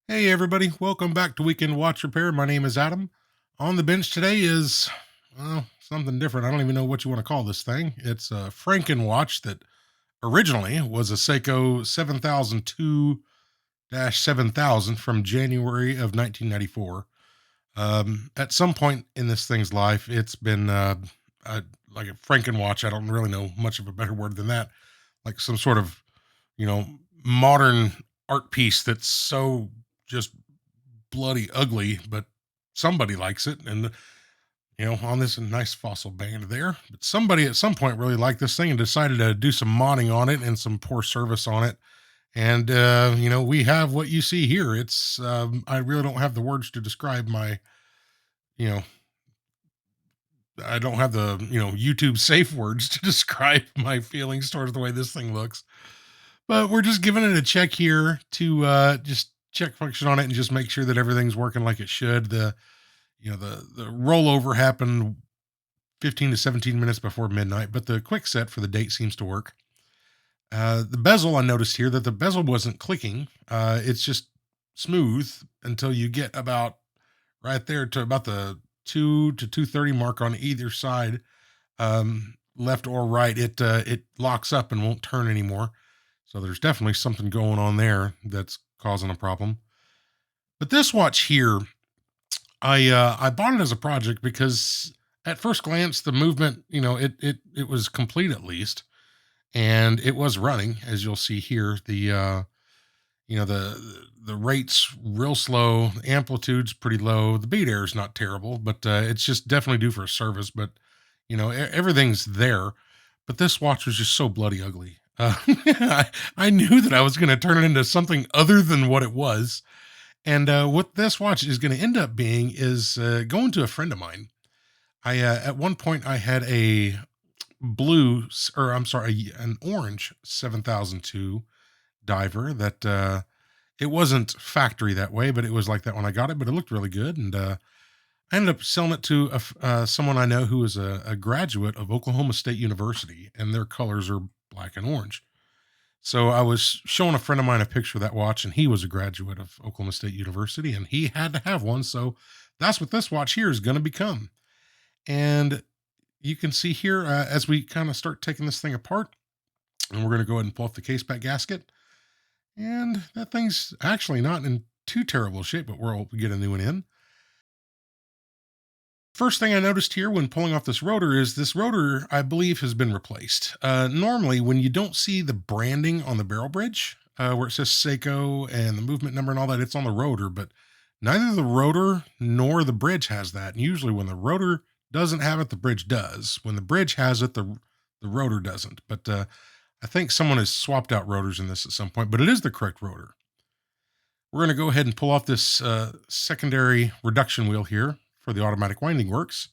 Hey everybody, welcome back to Weekend Watch Repair. My name is Adam. On the bench today is, well, something different. I don't even know what you want to call this thing. It's a Franken watch that originally was a Seiko 7002-7000 from January of 1994. At some point in this thing's life, it's been like a Franken watch. I don't really know much of a better word than that. Like some sort of, you know, modern art piece that's so just bloody ugly, but somebody likes it. And, on this nice fossil band there, but somebody at some point really liked this thing and decided to do some modding on it and some poor service on it. And, we have what you see here. I really don't have the words to describe you know, I don't have the, YouTube safe words to describe my feelings towards the way this thing looks. But we're just giving it a check here to just check function on it and just make sure that everything's working like it should. The rollover happened 15 to 17 minutes before midnight, but the quick set for the date seems to work. The bezel, I noticed here that the bezel wasn't clicking. It's just smooth until you get about right there to about the 2 to 230 mark on either side, left or right. It locks up and won't turn anymore. So there's definitely something going on there that's causing a problem. But this watch here, I bought it as a project because at first glance the movement, it was complete at least, and it was running as you'll see here. The rate's real slow, the amplitude's pretty low, the beat air is not terrible, but it's just definitely due for a service. But everything's there. But this watch was just so bloody ugly. I knew that I was going to turn it into something other than what it was. And what this watch is going to end up being is going to a friend of mine. At one point I had a an orange 7002 diver that it wasn't factory that way, but it was like that when I got it. But it looked really good, and I ended up selling it to someone I know who is a graduate of Oklahoma State University, and their colors are black and orange. So I was showing a friend of mine a picture of that watch, and he was a graduate of Oklahoma State University, and he had to have one. So that's what this watch here is going to become. And you can see here as we kind of start taking this thing apart, and we're going to go ahead and pull off the case back gasket. And that thing's actually not in too terrible shape, but we'll get a new one in. First thing I noticed here when pulling off this rotor is this rotor, I believe, has been replaced. Normally, when you don't see the branding on the barrel bridge, where it says Seiko and the movement number and all that, it's on the rotor, but neither the rotor nor the bridge has that. And usually when the rotor doesn't have it, the bridge does. When the bridge has it, the rotor doesn't. But I think someone has swapped out rotors in this at some point, but it is the correct rotor. We're going to go ahead and pull off this secondary reduction wheel here for the automatic winding works.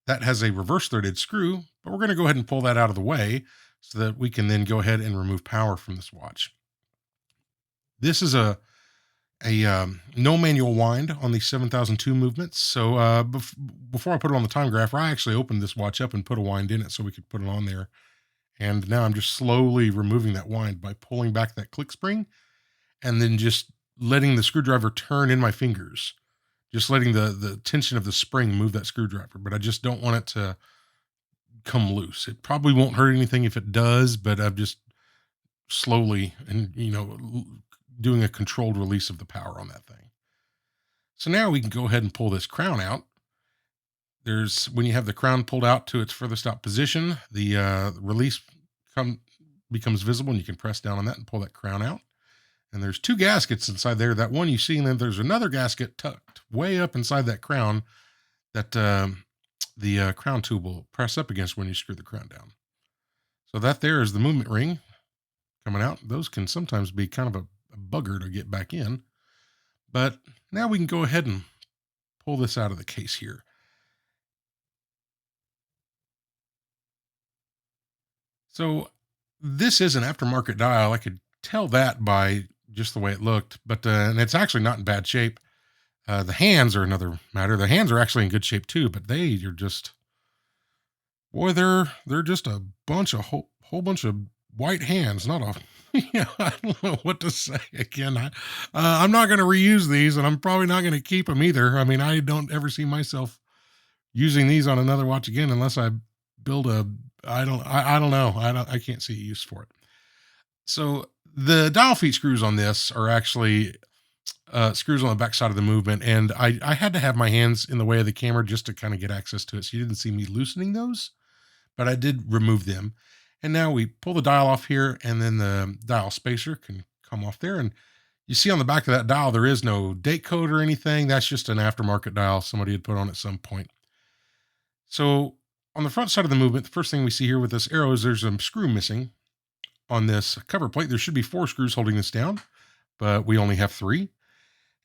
That has a reverse threaded screw, but we're going to go ahead and pull that out of the way so that we can then go ahead and remove power from this watch. This is a no manual wind on the 7002 movements. So before I put it on the Timegrapher, I actually opened this watch up and put a wind in it so we could put it on there. And now I'm just slowly removing that wind by pulling back that click spring and then just letting the screwdriver turn in my fingers, just letting the tension of the spring move that screwdriver. But I just don't want it to come loose. It probably won't hurt anything if it does, but I'm just slowly and, doing a controlled release of the power on that thing. So now we can go ahead and pull this crown out. When you have the crown pulled out to its furthest out position, the release becomes visible, and you can press down on that and pull that crown out. And there's two gaskets inside there. That one you see, and then there's another gasket tucked way up inside that crown that the crown tube will press up against when you screw the crown down. So that there is the movement ring coming out. Those can sometimes be kind of a bugger to get back in. But now we can go ahead and pull this out of the case here. So this is an aftermarket dial. I could tell that by just the way it looked, but and it's actually not in bad shape. The hands are another matter. The hands are actually in good shape too, but they are just, boy, they're just a bunch of whole bunch of white hands, not a Yeah, I don't know what to say again. I'm not going to reuse these, and I'm probably not going to keep them either. I mean, I don't ever see myself using these on another watch again unless I build a. I don't know. I can't see a use for it. So the dial feet screws on this are actually screws on the back side of the movement, and I had to have my hands in the way of the camera just to kind of get access to it. So you didn't see me loosening those, but I did remove them. And now we pull the dial off here, and then the dial spacer can come off there. And you see on the back of that dial, there is no date code or anything. That's just an aftermarket dial somebody had put on at some point. So on the front side of the movement, the first thing we see here with this arrow is there's a screw missing on this cover plate. There should be 4 screws holding this down, but we only have 3.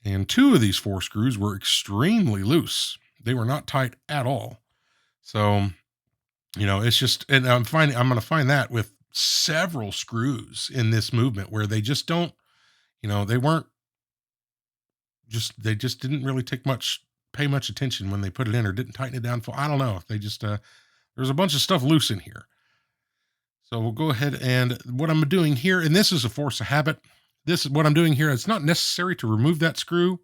And 2 of these 4 screws were extremely loose. They were not tight at all. So, it's just, and I'm going to find that with several screws in this movement where they just don't, they weren't they just didn't really pay much attention when they put it in or didn't tighten it down. I don't know if they just, there's a bunch of stuff loose in here. So we'll go ahead, and what I'm doing here, and this is a force of habit. This is what I'm doing here. It's not necessary to remove that screw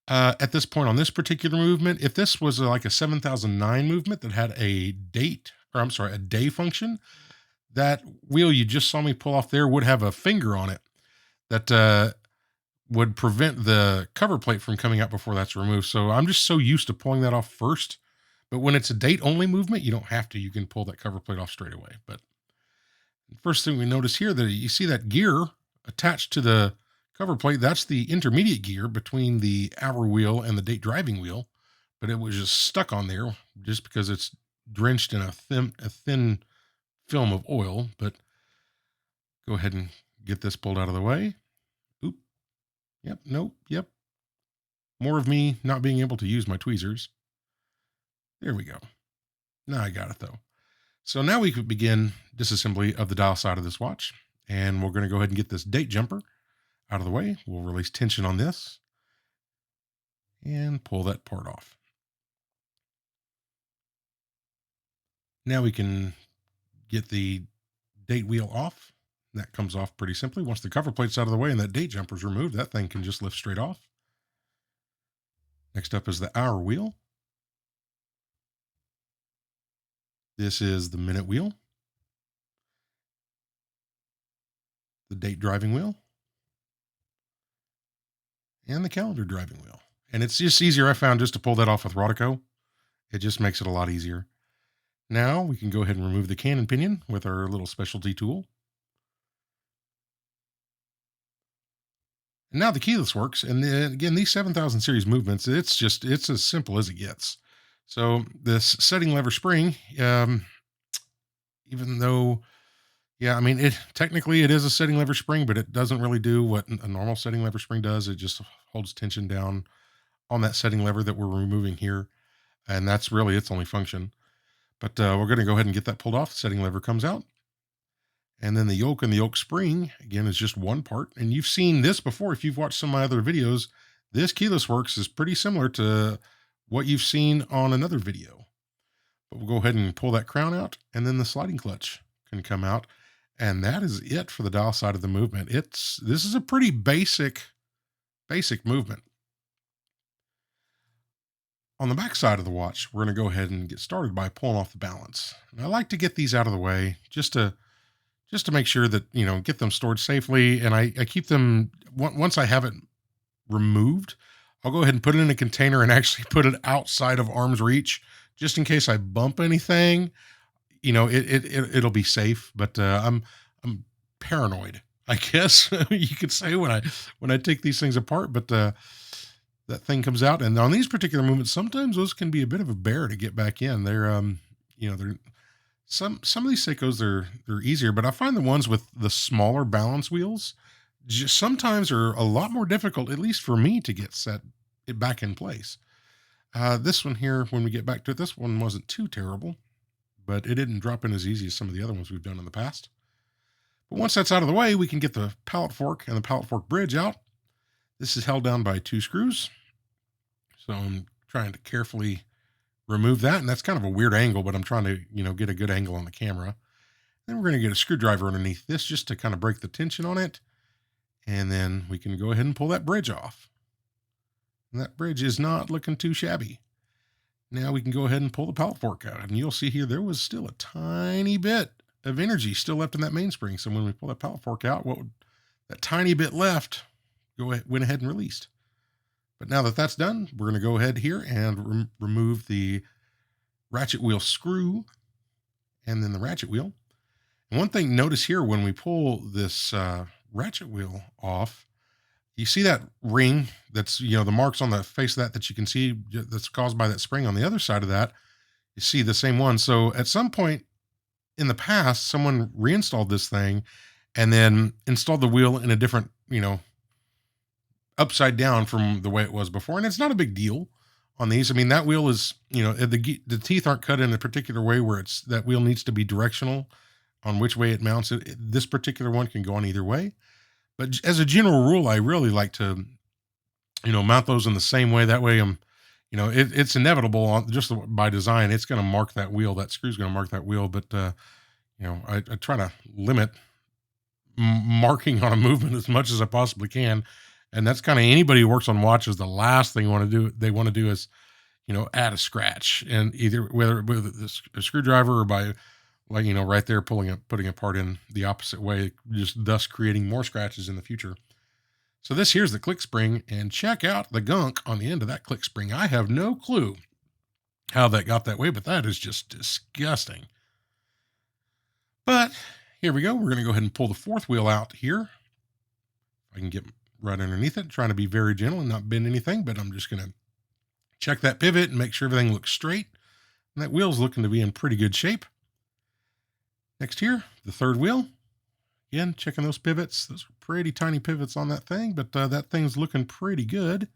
at this point on this particular movement. If this was like a 7009 movement that had a day function, that wheel you just saw me pull off there would have a finger on it that would prevent the cover plate from coming out before that's removed. So I'm just so used to pulling that off first. But when it's a date only movement, you don't have to. You can pull that cover plate off straight away. But first thing we notice here, that you see that gear attached to the cover plate. That's the intermediate gear between the hour wheel and the date driving wheel, but it was just stuck on there just because it's drenched in a thin film of oil. But go ahead and get this pulled out of the way. Oop. Yep. Nope. Yep. More of me not being able to use my tweezers. There we go. Now I got it though. So now we could begin disassembly of the dial side of this watch. And we're going to go ahead and get this date jumper out of the way. We'll release tension on this and pull that part off. Now we can get the date wheel off. That comes off pretty simply. Once the cover plate's out of the way and that date jumper is removed, that thing can just lift straight off. Next up is the hour wheel. This is the minute wheel, the date driving wheel, and the calendar driving wheel. And it's just easier, I found, just to pull that off with Rodico. It just makes it a lot easier. Now we can go ahead and remove the cannon pinion with our little specialty tool. And now the keyless works. And then, again, these 7000 series movements, it's as simple as it gets. So this setting lever spring, even though, yeah, I mean, technically it is a setting lever spring, but it doesn't really do what a normal setting lever spring does. It just holds tension down on that setting lever that we're removing here. And that's really its only function. But we're going to go ahead and get that pulled off. The setting lever comes out. And then the yoke and the yoke spring, again, is just one part. And you've seen this before. If you've watched some of my other videos, this keyless works is pretty similar to what you've seen on another video. But we'll go ahead and pull that crown out, and then the sliding clutch can come out. And that is it for the dial side of the movement. This is a pretty basic movement. On the back side of the watch, we're going to go ahead and get started by pulling off the balance. And I like to get these out of the way just to make sure that, get them stored safely. And I keep them, once I have it removed, I'll go ahead and put it in a container and actually put it outside of arm's reach, just in case I bump anything. It'll be safe. But I'm paranoid, I guess you could say, when I take these things apart. But that thing comes out, and on these particular movements, sometimes those can be a bit of a bear to get back in. They're they're some of these Seikos, they're easier, but I find the ones with the smaller balance wheels just sometimes are a lot more difficult, at least for me, to get it back in place. This one here, when we get back to it, this one wasn't too terrible, but it didn't drop in as easy as some of the other ones we've done in the past. But once that's out of the way, we can get the pallet fork and the pallet fork bridge out. This is held down by 2 screws. So I'm trying to carefully remove that. And that's kind of a weird angle, but I'm trying to, get a good angle on the camera. Then we're going to get a screwdriver underneath this just to kind of break the tension on it. And then we can go ahead and pull that bridge off. And that bridge is not looking too shabby. Now we can go ahead and pull the pallet fork out. And you'll see here there was still a tiny bit of energy still left in that mainspring. So when we pull that pallet fork out, that tiny bit left went ahead and released. But now that that's done, we're going to go ahead here and remove the ratchet wheel screw and then the ratchet wheel. And one thing, notice here when we pull this ratchet wheel off, you see that ring that's, the marks on the face of that you can see that's caused by that spring. On the other side of that, you see the same one. So at some point in the past, someone reinstalled this thing and then installed the wheel in a different, upside down from the way it was before. And it's not a big deal on these. I mean, that wheel is, the teeth aren't cut in a particular way where that wheel needs to be directional on which way it mounts it. This particular one can go on either way. But as a general rule, I really like to, mount those in the same way. That way it's inevitable just by design. It's going to mark that wheel. That screw's going to mark that wheel. But, I try to limit marking on a movement as much as I possibly can. And that's kind of anybody who works on watches. The last thing they want to do is, add a scratch, and either whether with a screwdriver or by right there putting a part in the opposite way, just thus creating more scratches in the future. So here's the click spring, and check out the gunk on the end of that click spring. I have no clue how that got that way, but that is just disgusting. But here we go. We're going to go ahead and pull the fourth wheel out here. I can get right underneath it, trying to be very gentle and not bend anything, but I'm just going to check that pivot and make sure everything looks straight. And that wheel's looking to be in pretty good shape. Next here, the third wheel. Again, checking those pivots. Those are pretty tiny pivots on that thing, but that thing's looking pretty good.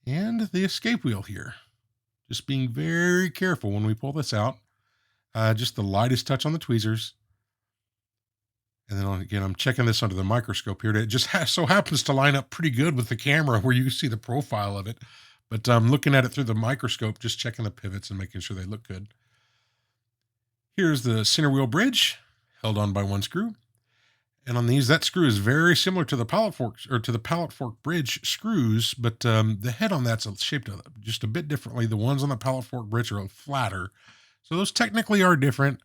And the escape wheel here. Just being very careful when we pull this out. Just the lightest touch on the tweezers. And then again, I'm checking this under the microscope here. It just so happens to line up pretty good with the camera where you can see the profile of it. But I'm looking at it through the microscope, just checking the pivots and making sure they look good. Here's the center wheel bridge, held on by one screw. And on these, that screw is very similar to the pallet fork bridge screws, but the head on that's shaped just a bit differently. The ones on the pallet fork bridge are flatter. So those technically are different.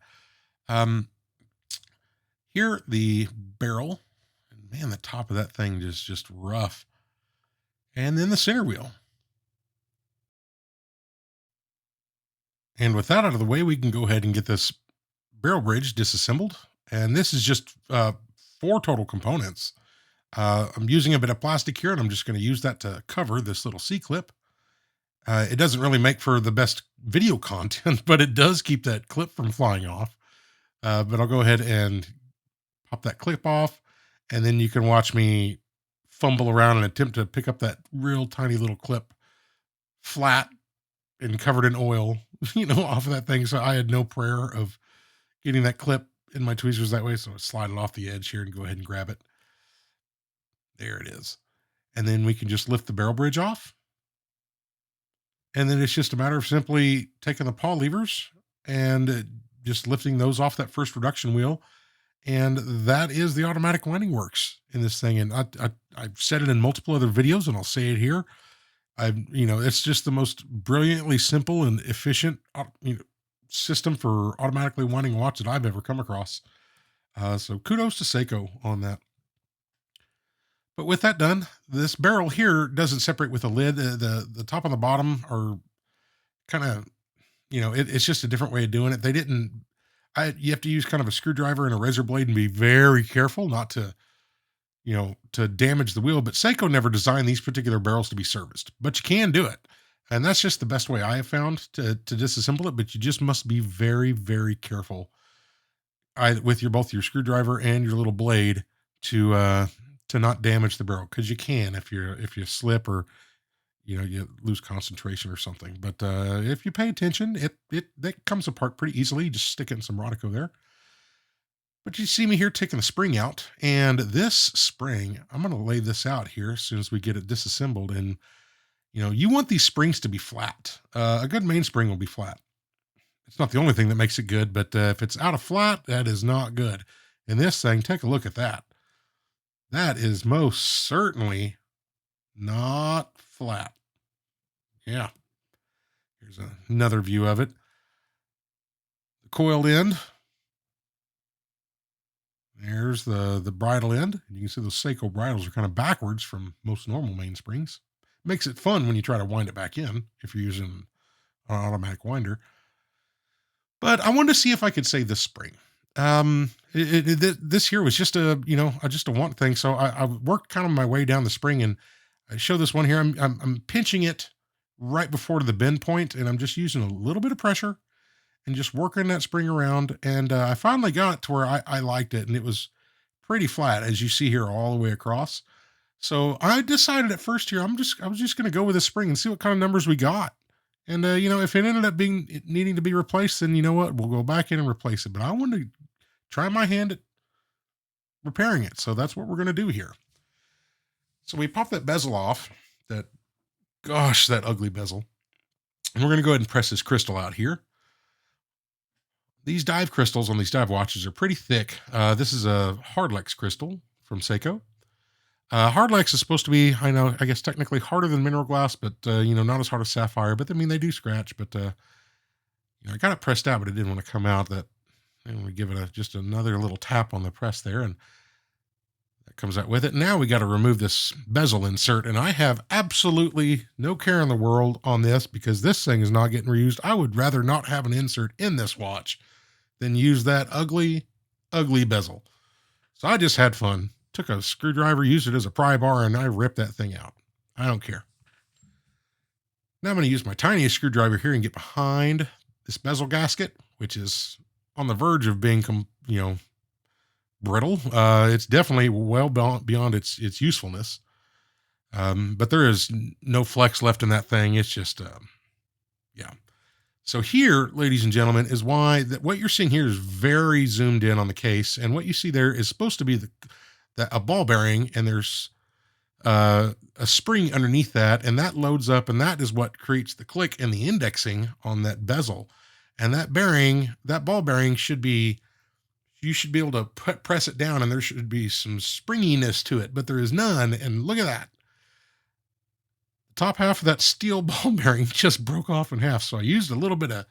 Here, the barrel, and man, the top of that thing is just rough. And then the center wheel. And with that out of the way, we can go ahead and get this barrel bridge disassembled. And this is just 4 total components. I'm using a bit of plastic here, and I'm just going to use that to cover this little C-clip. It doesn't really make for the best video content, but it does keep that clip from flying off. But I'll go ahead and pop that clip off, and then you can watch me fumble around and attempt to pick up that real tiny little clip flat and covered in oil, off of that thing. So I had no prayer of getting that clip in my tweezers that way. So I slide it off the edge here and go ahead and grab it. There it is. And then we can just lift the barrel bridge off. And then it's just a matter of simply taking the paw levers and just lifting those off that first reduction wheel. And that is the automatic winding works in this thing. And I've said it in multiple other videos, and I'll say it here. It's just the most brilliantly simple and efficient system for automatically winding a watch that I've ever come across. So kudos to Seiko on that. But with that done, this barrel here doesn't separate with the lid. The top and the bottom are kind of, it's just a different way of doing it. You have to use kind of a screwdriver and a razor blade and be very careful not to, to damage the wheel. But Seiko never designed these particular barrels to be serviced, but you can do it. And that's just the best way I have found to disassemble it. But you just must be very, very careful with both your screwdriver and your little blade to not damage the barrel, because you can if you slip or you lose concentration or something. But if you pay attention, that comes apart pretty easily. You just stick it in some Rodico there. But you see me here taking the spring out, and this spring, I'm going to lay this out here as soon as we get it disassembled. And you want these springs to be flat. A good mainspring will be flat. It's not the only thing that makes it good, but if it's out of flat, that is not good. And this thing, take a look at that. That is most certainly not flat. Yeah. Here's another view of it. The coiled end. There's the bridle end. You can see those Seiko bridles are kind of backwards from most normal mainsprings. Makes it fun when you try to wind it back in if you're using an automatic winder. But I wanted to see if I could save this spring. This here was just just a want thing. So I worked kind of my way down the spring, and I show this one here. I'm pinching it right before to the bend point, and I'm just using a little bit of pressure and just working that spring around. And I finally got it to where I liked it, and it was pretty flat, as you see here, all the way across. So I decided at first here, I was just going to go with this spring and see what kind of numbers we got. And if it ended up being needing to be replaced, then you know what, we'll go back in and replace it. But I wanted to try my hand at repairing it, so that's what we're going to do here. So we pop that bezel off. That ugly bezel. And we're going to go ahead and press this crystal out here. These dive crystals on these dive watches are pretty thick. This is a Hardlex crystal from Seiko. Hardlex is supposed to be, I guess technically harder than mineral glass, but not as hard as sapphire. But I mean, they do scratch. But I got it pressed out, but it didn't want to come out. And we give it just another little tap on the press there, and that comes out with it. Now we got to remove this bezel insert, and I have absolutely no care in the world on this because this thing is not getting reused. I would rather not have an insert in this watch than use that ugly, ugly bezel. So I just had fun. Took a screwdriver, used it as a pry bar, and I ripped that thing out. I don't care. Now I'm going to use my tiniest screwdriver here and get behind this bezel gasket, which is on the verge of being, brittle. It's definitely well beyond its usefulness. But there is no flex left in that thing. It's just, yeah. So here, ladies and gentlemen, is why what you're seeing here is very zoomed in on the case. And what you see there is supposed to be a ball bearing, and there's a spring underneath that, and that loads up, and that is what creates the click and the indexing on that bezel. And that ball bearing you should be able to press it down, and there should be some springiness to it, but there is none. And look at that. The top half of that steel ball bearing just broke off in half. So I used a little bit of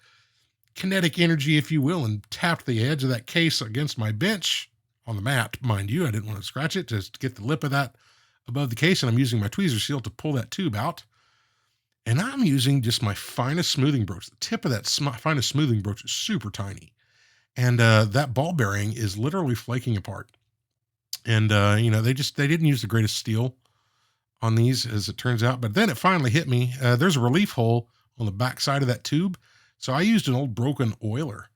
kinetic energy, if you will, and tapped the edge of that case against my bench on the mat, mind you. I didn't want to scratch it, just to get the lip of that above the case, and I'm using my tweezer seal to pull that tube out. And I'm using just my finest smoothing broach. The tip of that finest smoothing broach is super tiny. And that ball bearing is literally flaking apart. And, they didn't use the greatest steel on these, as it turns out. But then it finally hit me. There's a relief hole on the back side of that tube. So I used an old broken oiler.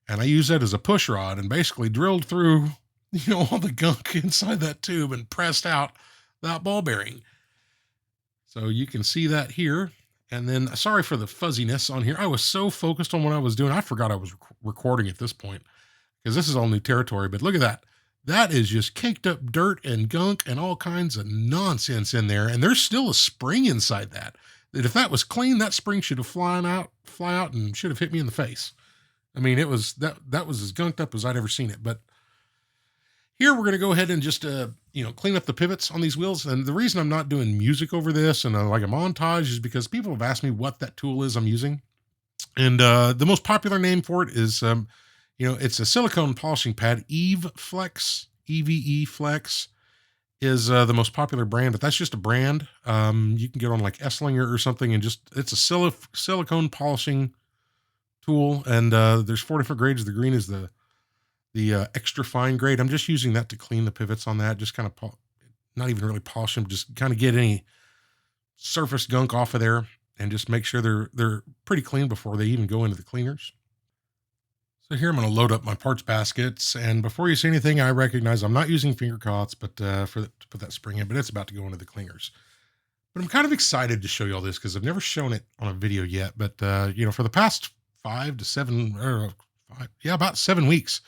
And I used that as a push rod and basically drilled through, all the gunk inside that tube and pressed out that ball bearing. So you can see that here. And then, sorry for the fuzziness on here. I was so focused on what I was doing, I forgot I was recording at this point because this is all new territory. But look at that. That is just caked up dirt and gunk and all kinds of nonsense in there. And there's still a spring inside that if that was clean, that spring should have fly out and should have hit me in the face. I mean, it was that was as gunked up as I'd ever seen it. But here we're going to go ahead and just, clean up the pivots on these wheels. And the reason I'm not doing music over this and like a montage is because people have asked me what that tool is I'm using. And the most popular name for it is, it's a silicone polishing pad. Eve Flex is the most popular brand, but that's just a brand. You can get on like Esslinger or something, and it's a silicone polishing tool. And there's 4 different grades. The green is the extra fine grade. I'm just using that to clean the pivots on that. Just kind of not even really polish them, just kind of get any surface gunk off of there and just make sure they're pretty clean before they even go into the cleaners. So here I'm going to load up my parts baskets. And before you say anything, I recognize I'm not using finger cots, but to put that spring in, but it's about to go into the cleaners. But I'm kind of excited to show you all this because I've never shown it on a video yet. But, for the past about 7 weeks,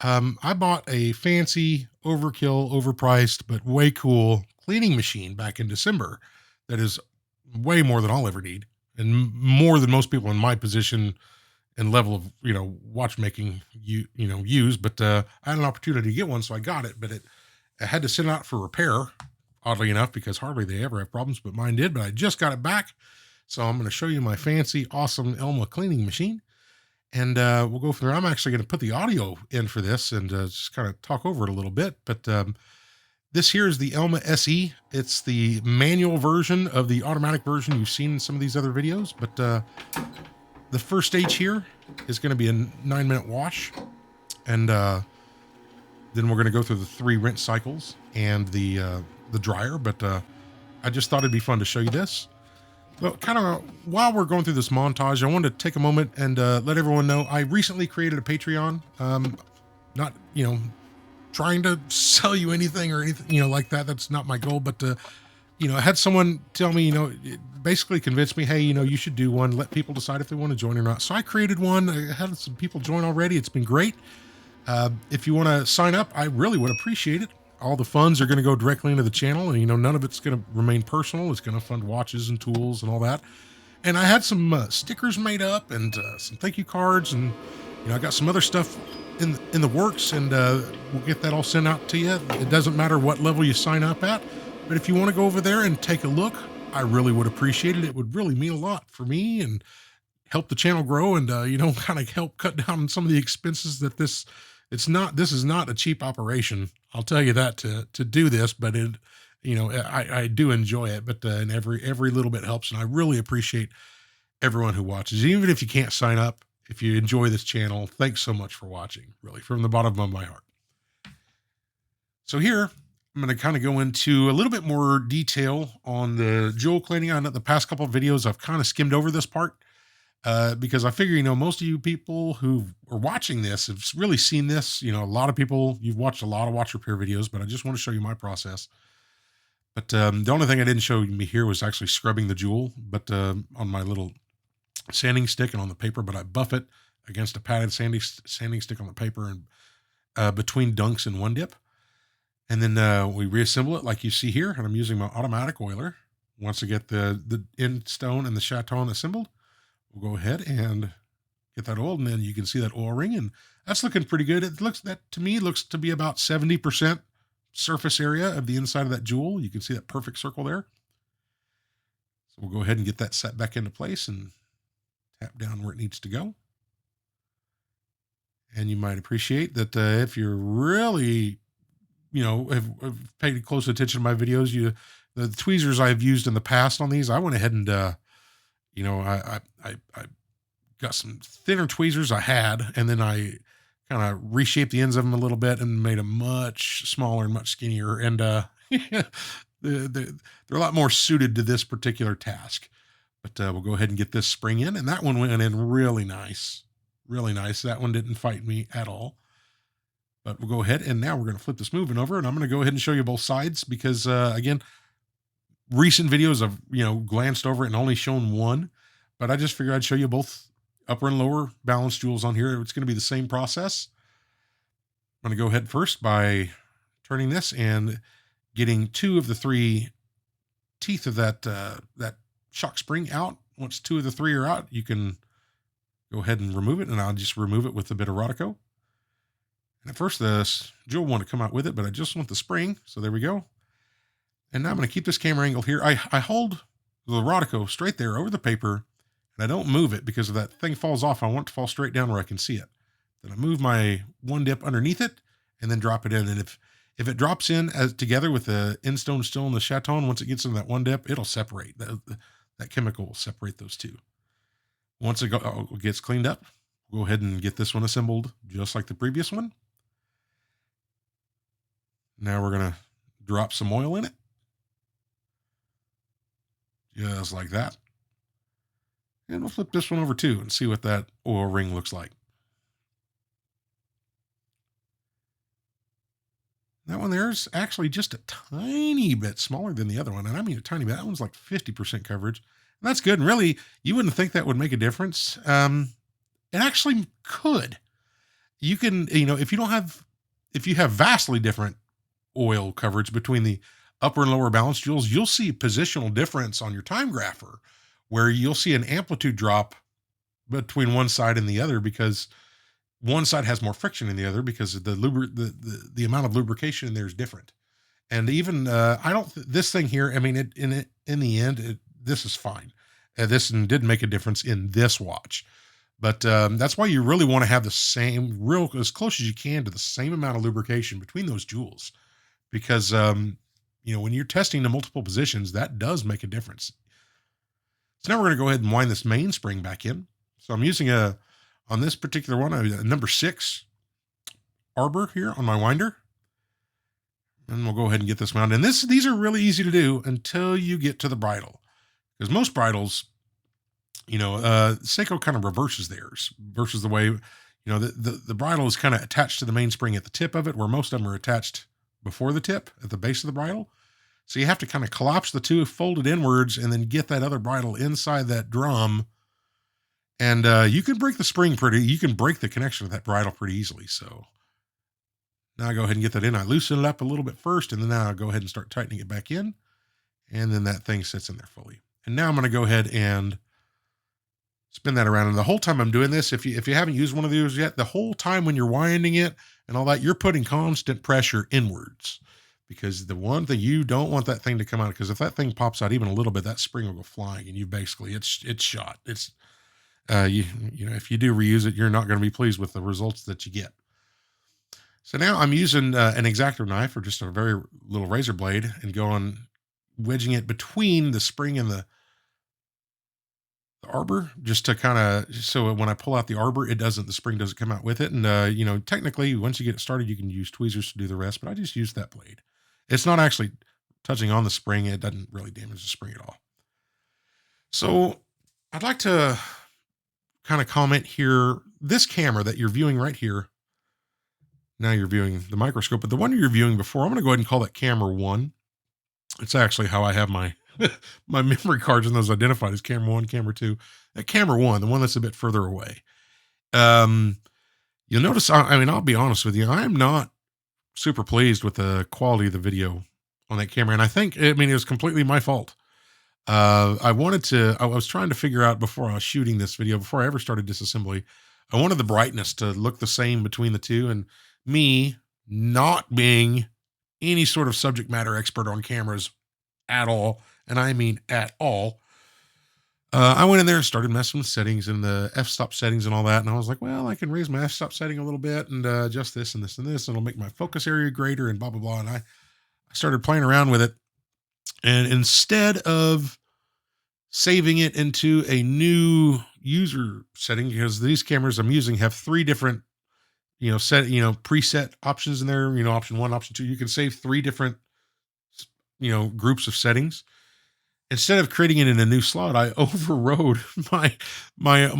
I bought a fancy, overkill, overpriced, but way cool cleaning machine back in December that is way more than I'll ever need and more than most people in my position and level of, watchmaking use, but I had an opportunity to get one, so I got it, but I had to send it out for repair, oddly enough, because hardly they ever have problems, but mine did. But I just got it back, so I'm going to show you my fancy, awesome Elma cleaning machine, and we'll go from there. I'm actually going to put the audio in for this and just kind of talk over it a little bit, but this here is the Elma SE. It's the manual version of the automatic version you've seen in some of these other videos, but the first stage here is going to be a 9-minute wash, and then we're going to go through the 3 rinse cycles and the dryer. But I just thought it'd be fun to show you this. Well, kind of while we're going through this montage, I wanted to take a moment and let everyone know I recently created a Patreon. Not trying to sell you anything or anything like that. That's not my goal, but I had someone tell me, it basically convinced me, hey, you should do one, let people decide if they want to join or not. So I created one. I had some people join already. It's been great. If you want to sign up, I really would appreciate it. All the funds are going to go directly into the channel, and none of it's going to remain personal. It's going to fund watches and tools and all that. And I had some stickers made up and some thank you cards, and I got some other stuff in the works, and we'll get that all sent out to you. It doesn't matter what level you sign up at, but if you want to go over there and take a look, I really would appreciate it. It would really mean a lot for me and help the channel grow, and kind of help cut down on some of the expenses that this is not a cheap operation. I'll tell you that to do this, but I do enjoy it, but and every little bit helps, and I really appreciate everyone who watches. Even if you can't sign up, if you enjoy this channel, thanks so much for watching, really, from the bottom of my heart. So here, I'm going to kind of go into a little bit more detail on the jewel cleaning. I know the past couple of videos, I've kind of skimmed over this part because I figure, most of you people who are watching this have really seen this. A lot of people, you've watched a lot of watch repair videos, but I just want to show you my process. But the only thing I didn't show you here was actually scrubbing the jewel, but on my little sanding stick and on the paper, but I buff it against a padded sanding stick on the paper and between dunks and one dip. And then we reassemble it like you see here, and I'm using my automatic oiler. Once I get the end stone and the chaton assembled, we'll go ahead and get that oiled, and then you can see that oil ring, and that's looking pretty good. To me looks to be about 70% surface area of the inside of that jewel. You can see that perfect circle there. So we'll go ahead and get that set back into place and tap down where it needs to go. And you might appreciate that if you're really have paid close attention to my videos, the tweezers I've used in the past on these, I went ahead and I got some thinner tweezers I had, and then I kind of reshaped the ends of them a little bit and made them much smaller and much skinnier, and they're a lot more suited to this particular task. But we'll go ahead and get this spring in, and that one went in really nice. That one didn't fight me at all. But we'll go ahead, and now we're going to flip this moving over, and I'm going to go ahead and show you both sides because, again, recent videos I've, glanced over it and only shown one, but I just figured I'd show you both upper and lower balance jewels on here. It's going to be the same process. I'm going to go ahead first by turning this and getting 2 of the 3 teeth of that shock spring out. Once 2 of the 3 are out, you can go ahead and remove it, and I'll just remove it with a bit of Rodico. And at first, the jewel want to come out with it, but I just want the spring. So there we go. And now I'm going to keep this camera angle here. I hold the Rodico straight there over the paper, and I don't move it because if that thing falls off, I want it to fall straight down where I can see it. Then I move my one dip underneath it and then drop it in. And if it drops in together with the end stone still in the chaton, once it gets in that one dip, it'll separate. That chemical will separate those two. Once it gets cleaned up, we'll go ahead and get this one assembled just like the previous one. Now we're going to drop some oil in it. Just like that. And we'll flip this one over too and see what that oil ring looks like. That one there is actually just a tiny bit smaller than the other one. And I mean a tiny bit. That one's like 50% coverage. And that's good. And really, you wouldn't think that would make a difference. It actually could. You can, if you have vastly different oil coverage between the upper and lower balance jewels, you'll see positional difference on your Timegrapher where you'll see an amplitude drop between one side and the other, because one side has more friction than the other, because the amount of lubrication in there is different. And even I don't this thing here. I mean, in the end, this is fine. This did make a difference in this watch, but that's why you really want to have the same, real as close as you can to the same amount of lubrication between those jewels, because when you're testing the multiple positions, that does make a difference. So now we're going to go ahead and wind this mainspring back in. So I'm using on this particular one, a number 6 arbor here on my winder. And we'll go ahead and get this wound. And these are really easy to do until you get to the bridle, because most bridles, Seiko kind of reverses theirs versus the way, the bridle is kind of attached to the mainspring at the tip of it, where most of them are attached before the tip at the base of the bridle. So you have to kind of collapse the two, fold it inwards, and then get that other bridle inside that drum. And you can break the connection of that bridle pretty easily. So now I go ahead and get that in. I loosen it up a little bit first, and then now I'll go ahead and start tightening it back in. And then that thing sits in there fully. And now I'm going to go ahead and spin that around. And the whole time I'm doing this, if you haven't used one of these yet, the whole time when you're winding it and all that, you're putting constant pressure inwards, because the one thing, you don't want that thing to come out, because if that thing pops out even a little bit, that spring will go flying, and it's shot. It's if you do reuse it, you're not going to be pleased with the results that you get. So now I'm using an X-Acto knife, or just a very little razor blade, and wedging it between the spring and the arbor, just to kind of, so when I pull out the arbor, the spring doesn't come out with it. And technically, once you get it started, you can use tweezers to do the rest, but I just use that blade. It's not actually touching on the spring. It doesn't really damage the spring at all. So I'd like to kind of comment here. This camera that you're viewing right here, now you're viewing the microscope, but the one you're viewing before, I'm going to go ahead and call that camera 1. It's actually how I have my my memory cards and those identified as camera 1, camera 2. That camera 1, the one that's a bit further away. You'll notice, I'll be honest with you, I am not super pleased with the quality of the video on that camera. And it was completely my fault. I was trying to figure out, before I was shooting this video, before I ever started disassembly, I wanted the brightness to look the same between the two. And me not being any sort of subject matter expert on cameras at all, and I mean at all, I went in there and started messing with settings and the f-stop settings and all that. And I was like, well, I can raise my f-stop setting a little bit and adjust this and this and this, and it'll make my focus area greater and blah, blah, blah. And I started playing around with it. And instead of saving it into a new user setting, because these cameras I'm using have 3 different, preset options in there, option 1, option 2, you can save 3 different, groups of settings. Instead of creating it in a new slot, I overrode my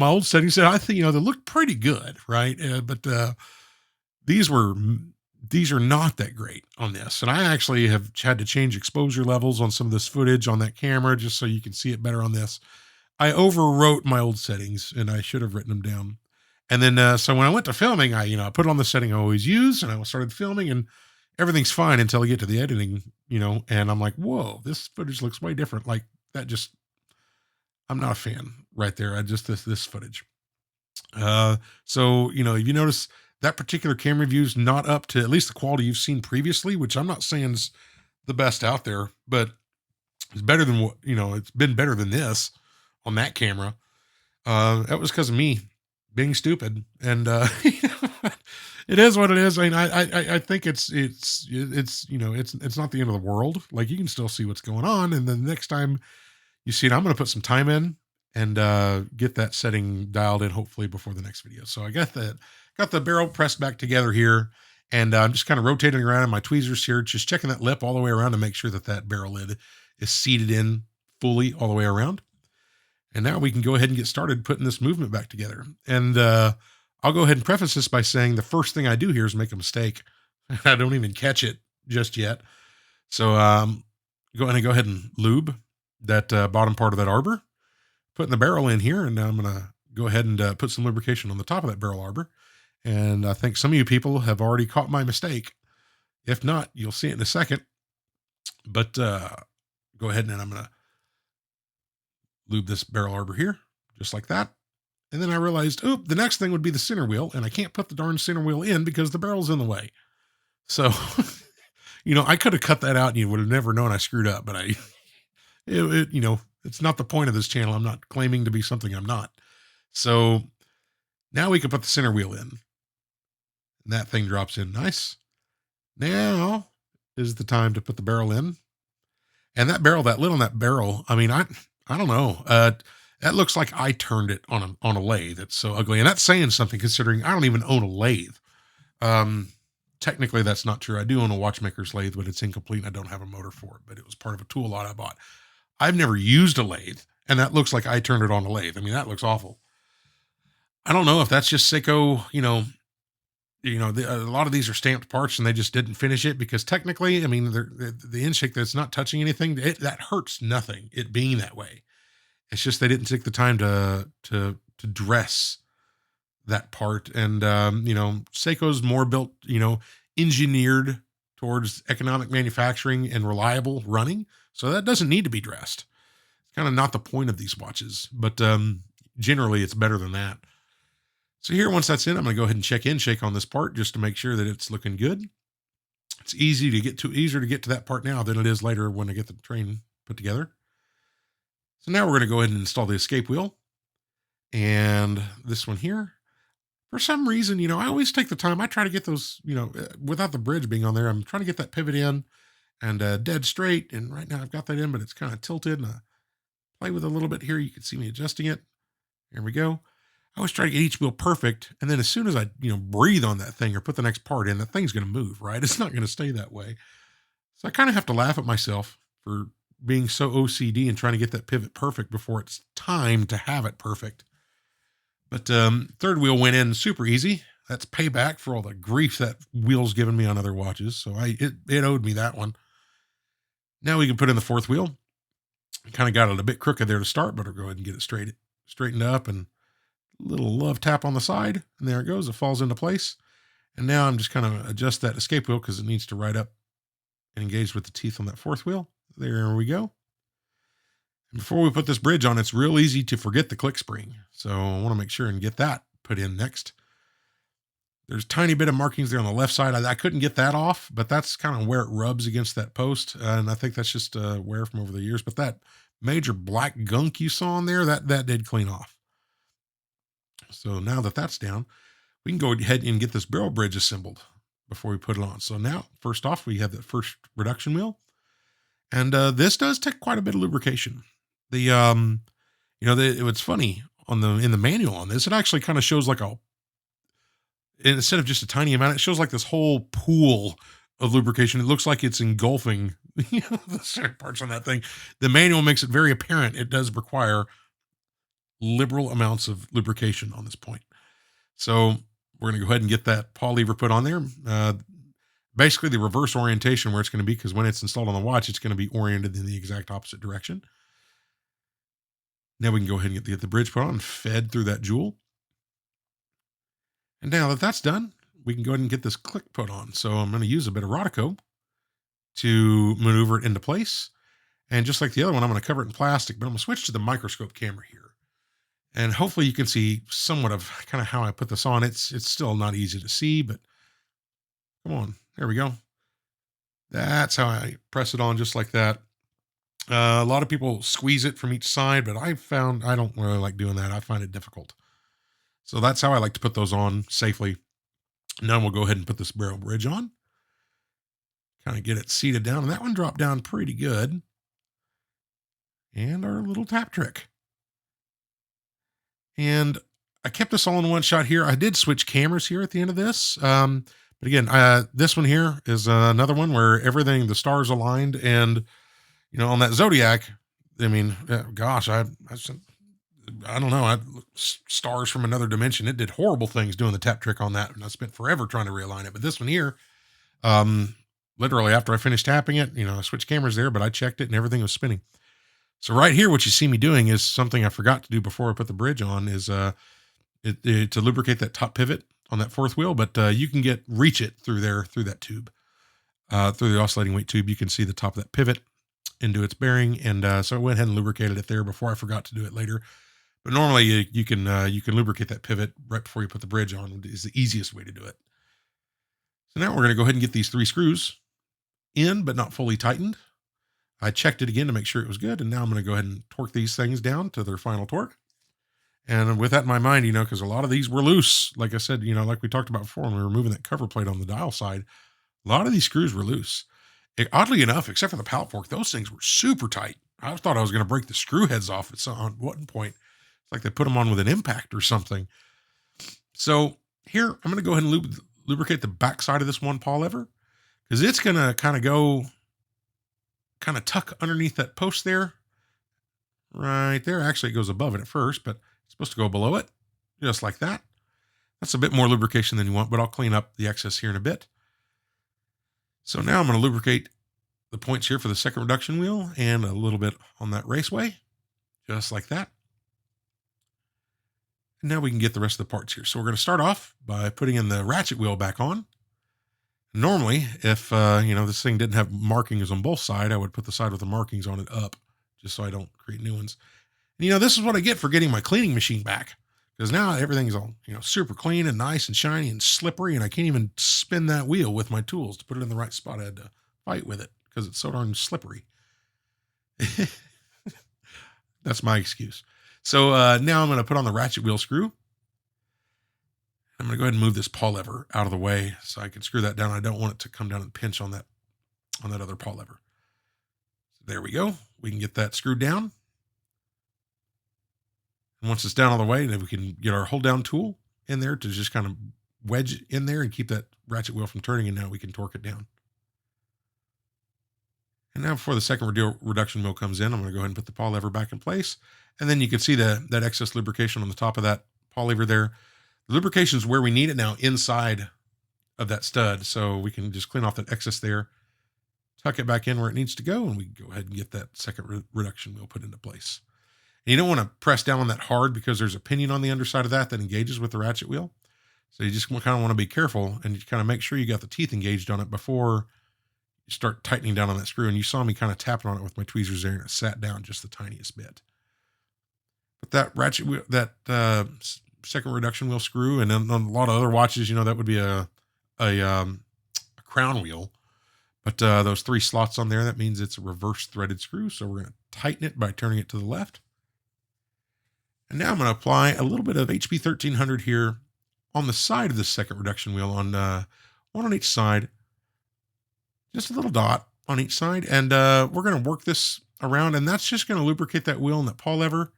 old settings. I think, they look pretty good, right? But these are not that great on this. And I actually have had to change exposure levels on some of this footage on that camera, just so you can see it better on this. I overwrote my old settings, and I should have written them down. And then, so when I went to filming, I put on the setting I always use, and I started filming, and everything's fine until I get to the editing, and I'm like, whoa, this footage looks way different. Like that I'm not a fan right there. This footage. So, if you notice, that particular camera view is not up to at least the quality you've seen previously, which I'm not saying is the best out there, but it's better than what, it's been better than this on that camera. That was because of me being stupid, and it is what it is. I think it's not the end of the world. Like, you can still see what's going on, and then the next time you see it, I'm going to put some time in and get that setting dialed in, hopefully before the next video. So I got the barrel pressed back together here, and I'm just kind of rotating around in my tweezers here, just checking that lip all the way around to make sure that barrel lid is seated in fully all the way around. And now we can go ahead and get started putting this movement back together. And I'll go ahead and preface this by saying the first thing I do here is make a mistake. I don't even catch it just yet. So go ahead and lube that bottom part of that arbor, putting the barrel in here. And now I'm going to go ahead and put some lubrication on the top of that barrel arbor. And I think some of you people have already caught my mistake. If not, you'll see it in a second. But go ahead and I'm going to lube this barrel arbor here, just like that. And then I realized, oop, the next thing would be the center wheel, and I can't put the darn center wheel in because the barrel's in the way. So, I could have cut that out and you would have never known I screwed up, but it's not the point of this channel. I'm not claiming to be something I'm not. So now we can put the center wheel in. And that thing drops in nice. Now is the time to put the barrel in. And that lid on that barrel, I mean, I don't know. That looks like I turned it on a lathe. It's so ugly. And that's saying something considering I don't even own a lathe. Technically that's not true. I do own a watchmaker's lathe, but it's incomplete and I don't have a motor for it, but it was part of a tool lot I bought. I've never used a lathe, and that looks like I turned it on a lathe. I mean, that looks awful. I don't know if that's just Seiko, a lot of these are stamped parts and they just didn't finish it because technically, I mean, the intake that's not touching anything, that hurts nothing, it being that way. It's just they didn't take the time to dress that part. And, Seiko's more built, engineered towards economic manufacturing and reliable running. So that doesn't need to be dressed. It's kind of not the point of these watches, but generally it's better than that. So here, once that's in, I'm going to go ahead and check in, shake on this part just to make sure that it's looking good. It's easier to get to that part now than it is later when I get the train put together. So now we're going to go ahead and install the escape wheel and this one here. For some reason, I always take the time. I try to get those, without the bridge being on there, I'm trying to get that pivot in and dead straight. And right now I've got that in, but it's kind of tilted, and I play with it a little bit here. You can see me adjusting it. There we go. I always try to get each wheel perfect. And then as soon as I, breathe on that thing or put the next part in, that thing's going to move, right? It's not going to stay that way. So I kind of have to laugh at myself for being so OCD and trying to get that pivot perfect before it's time to have it perfect. But third wheel went in super easy. That's payback for all the grief that wheel's given me on other watches. So it owed me that one. Now we can put in the fourth wheel. Kind of got it a bit crooked there to start, but I'll go ahead and get it straightened up, and a little love tap on the side. And there it goes. It falls into place. And now I'm just kind of adjust that escape wheel because it needs to ride up and engage with the teeth on that fourth wheel. There we go. And before we put this bridge on, it's real easy to forget the click spring. So I want to make sure and get that put in next. There's a tiny bit of markings there on the left side. I couldn't get that off, but that's kind of where it rubs against that post. And I think that's just wear from over the years. But that major black gunk you saw on there, that did clean off. So now that that's down, we can go ahead and get this barrel bridge assembled before we put it on. So now, first off, we have the first reduction wheel. And this does take quite a bit of lubrication. It's funny in the manual on this, it actually kind of shows like instead of just a tiny amount, it shows like this whole pool of lubrication. It looks like it's engulfing, the certain parts on that thing. The manual makes it very apparent. It does require liberal amounts of lubrication on this point. So we're going to go ahead and get that pawl lever put on there. Basically the reverse orientation where it's going to be, because when it's installed on the watch, it's going to be oriented in the exact opposite direction. Now we can go ahead and get the bridge put on and fed through that jewel. And now that that's done, we can go ahead and get this click put on. So I'm going to use a bit of Rodico to maneuver it into place. And just like the other one, I'm going to cover it in plastic, but I'm going to switch to the microscope camera here. And hopefully you can see somewhat of kind of how I put this on. It's still not easy to see, but come on. There we go. That's how I press it on, just like that. A lot of people squeeze it from each side, but I found I don't really like doing that. I find it difficult. So that's how I like to put those on safely. Now we'll go ahead and put this barrel bridge on. Kind of get it seated down. And that one dropped down pretty good. And our little tap trick. And I kept this all in one shot here. I did switch cameras here at the end of this. But again, this one here is another one where the stars aligned. And, on that Zodiac, I mean, gosh, I don't know. Stars from another dimension. It did horrible things doing the tap trick on that. And I spent forever trying to realign it. But this one here, literally after I finished tapping it, I switched cameras there, but I checked it and everything was spinning. So right here, what you see me doing is something I forgot to do before I put the bridge on is to lubricate that top pivot on that fourth wheel. But you can reach it through that tube, through the oscillating weight tube. You can see the top of that pivot into its bearing. And so I went ahead and lubricated it there before I forgot to do it later. But normally you can lubricate that pivot right before you put the bridge on is the easiest way to do it. So now we're going to go ahead and get these 3 screws in, but not fully tightened. I checked it again to make sure it was good. And now I'm going to go ahead and torque these things down to their final torque. And with that in my mind, because a lot of these were loose, like I said, like we talked about before when we were removing that cover plate on the dial side, a lot of these screws were loose. Oddly enough, except for the pallet fork, those things were super tight. I thought I was going to break the screw heads off at one point. It's like they put them on with an impact or something. So here, I'm going to go ahead and lubricate the back side of this one paw lever, because it's going to kind of tuck underneath that post there. Right there. Actually, it goes above it at first, but it's supposed to go below it, just like that. That's a bit more lubrication than you want, but I'll clean up the excess here in a bit. So now I'm going to lubricate the points here for the second reduction wheel and a little bit on that raceway, just like that. And now we can get the rest of the parts here. So we're going to start off by putting in the ratchet wheel back on. Normally, if this thing didn't have markings on both sides, I would put the side with the markings on it up, just so I don't create new ones. And this is what I get for getting my cleaning machine back, because now everything's all super clean and nice and shiny and slippery, and I can't even spin that wheel with my tools to put it in the right spot. I had to fight with it because it's so darn slippery. That's my excuse. So now I'm going to put on the ratchet wheel screw. I'm going to go ahead and move this paw lever out of the way so I can screw that down. I don't want it to come down and pinch on that other paw lever. So there we go. We can get that screwed down. And once it's down all the way, then we can get our hold down tool in there to just kind of wedge in there and keep that ratchet wheel from turning. And now we can torque it down. And now before the second reduction wheel comes in, I'm going to go ahead and put the paw lever back in place. And then you can see that excess lubrication on the top of that paw lever there. The lubrication is where we need it now, inside of that stud. So we can just clean off that excess there, tuck it back in where it needs to go, and we can go ahead and get that second reduction wheel put into place. And you don't want to press down on that hard, because there's a pinion on the underside of that engages with the ratchet wheel. So you just kind of want to be careful and you kind of make sure you got the teeth engaged on it before you start tightening down on that screw. And you saw me kind of tapping on it with my tweezers there, and it sat down just the tiniest bit. But that ratchet wheel, that second reduction wheel screw, and then on a lot of other watches, that would be a crown wheel. But those 3 slots on there, that means it's a reverse threaded screw. So we're going to tighten it by turning it to the left. And now I'm going to apply a little bit of HP 1300 here on the side of the second reduction wheel, on one on each side, just a little dot on each side. And we're going to work this around, and that's just going to lubricate that wheel and that paw lever.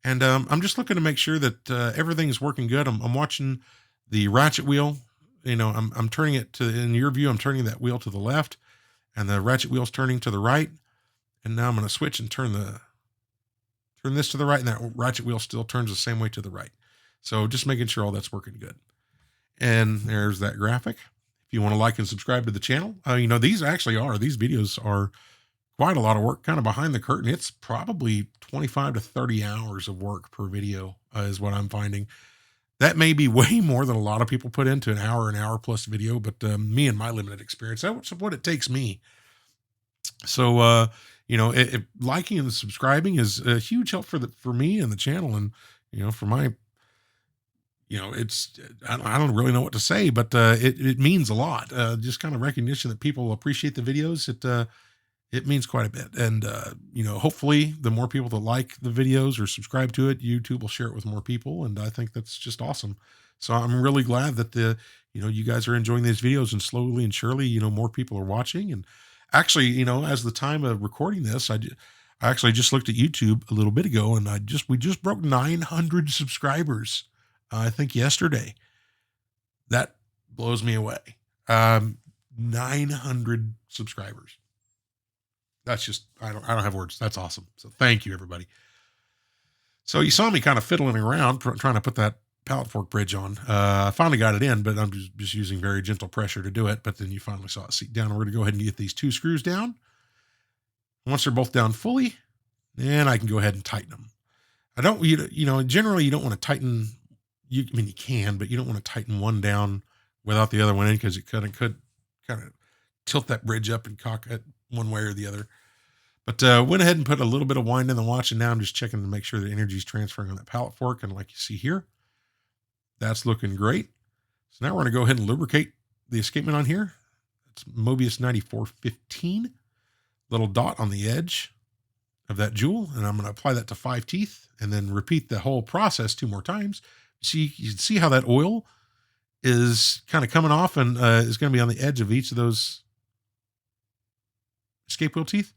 And I'm just looking to make sure that everything's working good. I'm watching the ratchet wheel. I'm turning it in your view, I'm turning that wheel to the left, and the ratchet wheel's turning to the right. And now I'm going to switch and turn this to the right, and that ratchet wheel still turns the same way to the right. So just making sure all that's working good. And there's that graphic. If you want to like and subscribe to the channel, these videos are quite a lot of work, kind of behind the curtain. It's probably 25 to 30 hours of work per video is what I'm finding. That may be way more than a lot of people put into an hour plus video, but me and my limited experience, that's what it takes me. So, liking and subscribing is a huge help for me and the channel. And, for my, I don't really know what to say, but it means a lot. Just kind of recognition that people appreciate the videos. It means quite a bit. And, hopefully the more people that like the videos or subscribe to it, YouTube will share it with more people. And I think that's just awesome. So I'm really glad that you guys are enjoying these videos, and slowly and surely, more people are watching. And actually, as the time of recording this, I actually just looked at YouTube a little bit ago, and we just broke 900 subscribers. I think yesterday. That blows me away. 900 subscribers. That's just, I don't have words. That's awesome. So thank you, everybody. So you saw me kind of fiddling around, trying to put that pallet fork bridge on. I finally got it in, but I'm just using very gentle pressure to do it. But then you finally saw it seat down. We're going to go ahead and get these 2 screws down. Once they're both down fully, then I can go ahead and tighten them. Generally you don't want to tighten, you can, but you don't want to tighten one down without the other one in, because it could kind of tilt that bridge up and cock it one way or the other. But went ahead and put a little bit of wind in the watch, and now I'm just checking to make sure the energy is transferring on that pallet fork. And like you see here, that's looking great. So now we're going to go ahead and lubricate the escapement on here. It's Mobius 9415, little dot on the edge of that jewel. And I'm going to apply that to 5 teeth and then repeat the whole process 2 more times. See, you can see how that oil is kind of coming off and is going to be on the edge of each of those escape wheel teeth.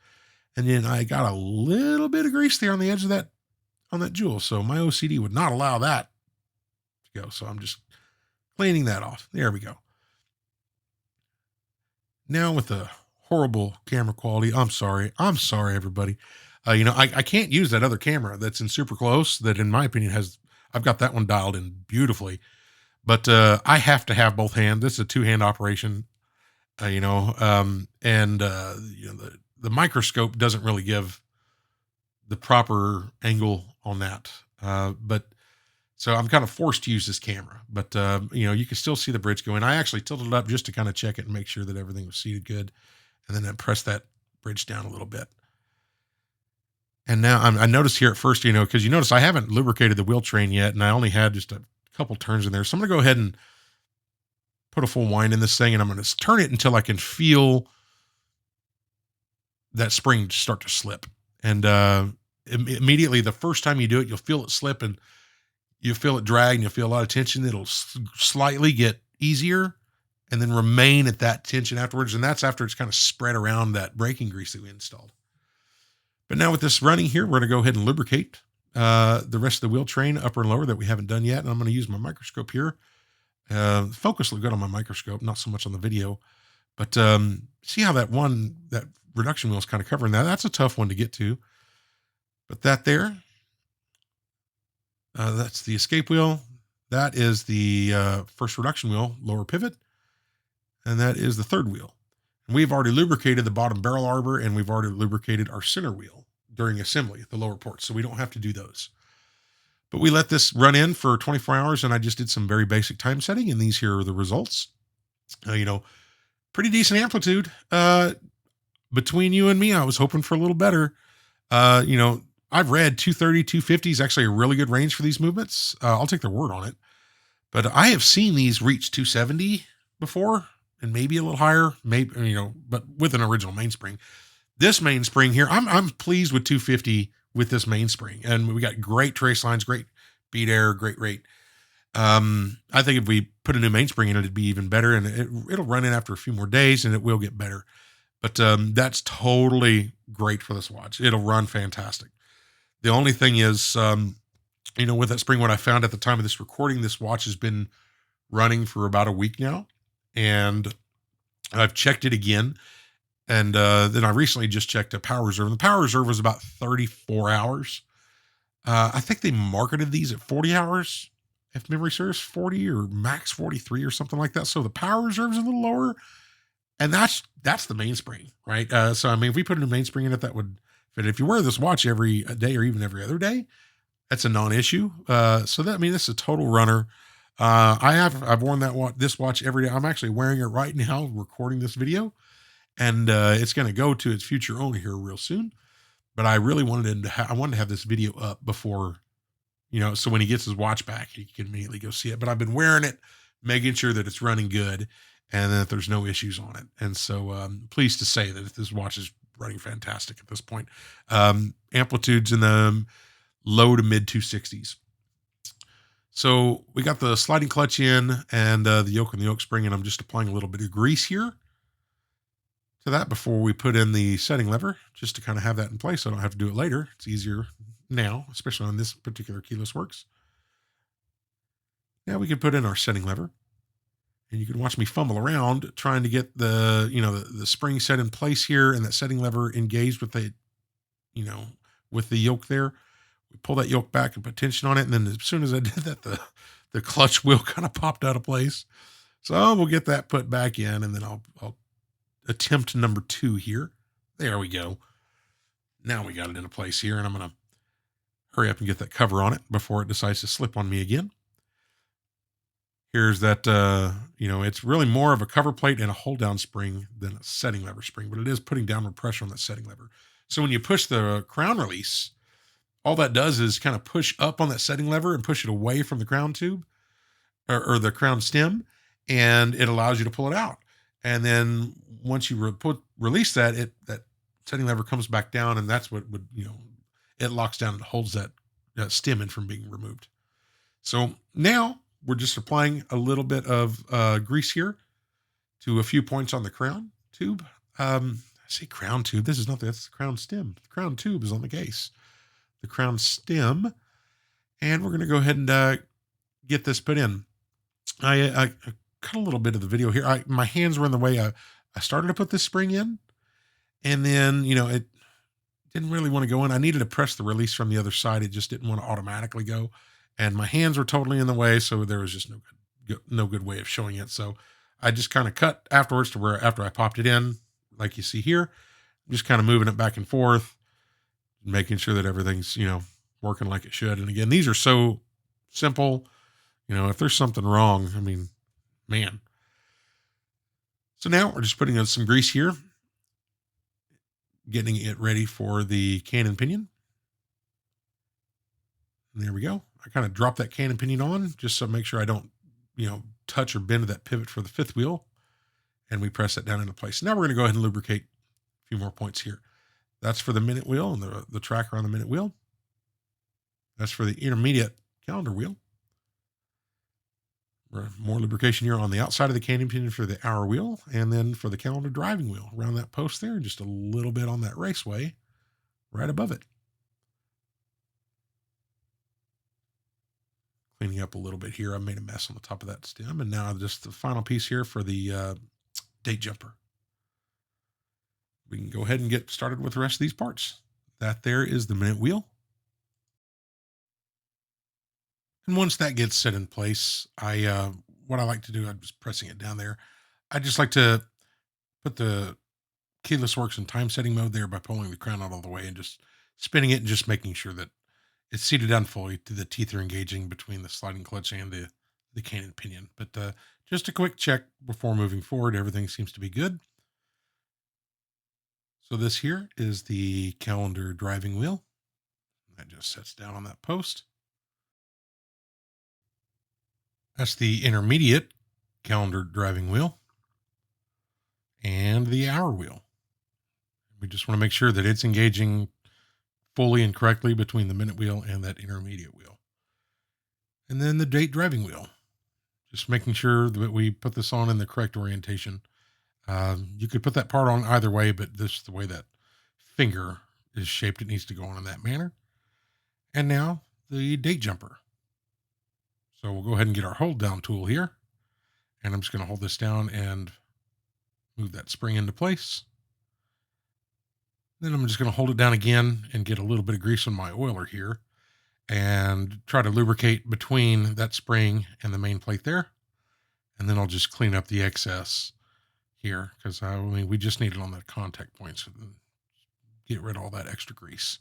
And then I got a little bit of grease there on the edge of that, on that jewel. So my OCD would not allow that to go. So I'm just cleaning that off. There we go. Now with the horrible camera quality, I'm sorry, everybody. I can't use that other camera that's in super close that in my opinion I've got that one dialed in beautifully, but I have to have both hands. This is a 2-hand operation, the microscope doesn't really give the proper angle on that. But so I'm kind of forced to use this camera, but you can still see the bridge going. I actually tilted it up just to kind of check it and make sure that everything was seated good. And then I pressed that bridge down a little bit. And now I noticed here at first, because you notice I haven't lubricated the wheel train yet, and I only had just a couple turns in there. So I'm going to go ahead and put a full wind in this thing, and I'm going to turn it until I can feel that spring start to slip. And immediately, the first time you do it, you'll feel it slip and you'll feel it drag and you'll feel a lot of tension. It'll slightly get easier and then remain at that tension afterwards. And that's after it's kind of spread around that braking grease that we installed. But now with this running here, we're going to go ahead and lubricate the rest of the wheel train, upper and lower, that we haven't done yet. And I'm going to use my microscope here. Focus looked good on my microscope, not so much on the video. But see how that reduction wheel is kind of covering that. That's a tough one to get to. But that there, that's the escape wheel. That is the first reduction wheel, lower pivot. And that is the third wheel. And we've already lubricated the bottom barrel arbor, and we've already lubricated our center wheel during assembly, the lower ports. So we don't have to do those. But we let this run in for 24 hours, and I just did some very basic time setting, and these here are the results. Pretty decent amplitude. Between you and me, I was hoping for a little better. I've read 230, 250 is actually a really good range for these movements. I'll take their word on it. But I have seen these reach 270 before, and maybe a little higher, but with an original mainspring. This mainspring here, I'm pleased with 250 with this mainspring. And we got great trace lines, great bead error, great rate. I think if we put a new mainspring in it, it'd be even better, and it'll run in after a few more days and it will get better. But that's totally great for this watch. It'll run fantastic. The only thing is, with that spring, what I found at the time of this recording, this watch has been running for about a week now, and I've checked it again. And then I recently just checked a power reserve. And the power reserve was about 34 hours. I think they marketed these at 40 hours, if memory serves, 40 or max 43 or something like that. So the power reserve is a little lower. And that's the mainspring, right? So, if we put a new mainspring in it, that would fit. If you wear this watch every day or even every other day, that's a non-issue. This is a total runner. I've worn this watch every day. I'm actually wearing it right now, recording this video, and it's going to go to its future owner here real soon. But I really wanted to have this video up before, so when he gets his watch back, he can immediately go see it. But I've been wearing it, making sure that it's running good and that there's no issues on it. And so pleased to say that this watch is running fantastic at this point. Amplitudes in the low to mid 260s. So we got the sliding clutch in and the yoke and the yoke spring, and I'm just applying a little bit of grease here to that before we put in the setting lever, just to kind of have that in place so I don't have to do it later. It's easier now, especially on this particular keyless works. Now we can put in our setting lever, and you can watch me fumble around trying to get the spring set in place here and that setting lever engaged with the yoke there. We pull that yoke back and put tension on it. And then as soon as I did that, the clutch wheel kind of popped out of place. So we'll get that put back in, and then I'll attempt number 2 here. There we go. Now we got it into place here, and I'm going to hurry up and get that cover on it before it decides to slip on me again. Here's that, it's really more of a cover plate and a hold down spring than a setting lever spring, but it is putting downward pressure on that setting lever. So when you push the crown release, all that does is kind of push up on that setting lever and push it away from the crown tube or the crown stem, and it allows you to pull it out. And then once you release that, that setting lever comes back down, and that's what would it locks down and holds that stem in from being removed. So now we're just applying a little bit of grease here to a few points on the crown tube. I say crown tube. This is not that's the crown stem. The crown tube is on the case. The crown stem, and we're going to go ahead and get this put in. I cut a little bit of the video here. My hands were in the way. I started to put this spring in, and then it didn't really want to go in. I needed to press the release from the other side. It just didn't want to automatically go, and my hands were totally in the way, so there was just no good way of showing it. So I just kind of cut afterwards to where after I popped it in, like you see here, just kind of moving it back and forth, making sure that everything's working like it should. And again, these are so simple. If there's something wrong, I mean, man. So now we're just putting on some grease here, getting it ready for the cannon pinion. And there we go. I kind of drop that cannon pinion on just so make sure I don't, touch or bend that pivot for the fifth wheel. And we press that down into place. Now we're going to go ahead and lubricate a few more points here. That's for the minute wheel and the tracker on the minute wheel. That's for the intermediate calendar wheel. More lubrication here on the outside of the cannon pinion for the hour wheel, and then for the calendar driving wheel around that post there, just a little bit on that raceway right above it. Cleaning up a little bit here. I made a mess on the top of that stem, and now just the final piece here for the date jumper. We can go ahead and get started with the rest of these parts. That there is the minute wheel. And once that gets set in place, what I like to do, I'm just pressing it down there. I just like to put the keyless works in time setting mode there by pulling the crown out all the way and just spinning it and just making sure that it's seated down fully. The teeth are engaging between the sliding clutch and the cannon pinion. But just a quick check before moving forward. Everything seems to be good. So this here is the calendar driving wheel. That just sets down on that post. That's the intermediate calendar driving wheel and the hour wheel. We just want to make sure that it's engaging fully and correctly between the minute wheel and that intermediate wheel. And then the date driving wheel, just making sure that we put this on in the correct orientation. You could put that part on either way, but this is the way that finger is shaped. It needs to go on in that manner. And now the date jumper. So we'll go ahead and get our hold down tool here. And I'm just going to hold this down and move that spring into place. Then I'm just going to hold it down again and get a little bit of grease on my oiler here and try to lubricate between that spring and the main plate there. And then I'll just clean up the excess here because we just need it on that contact point. So get rid of all that extra grease.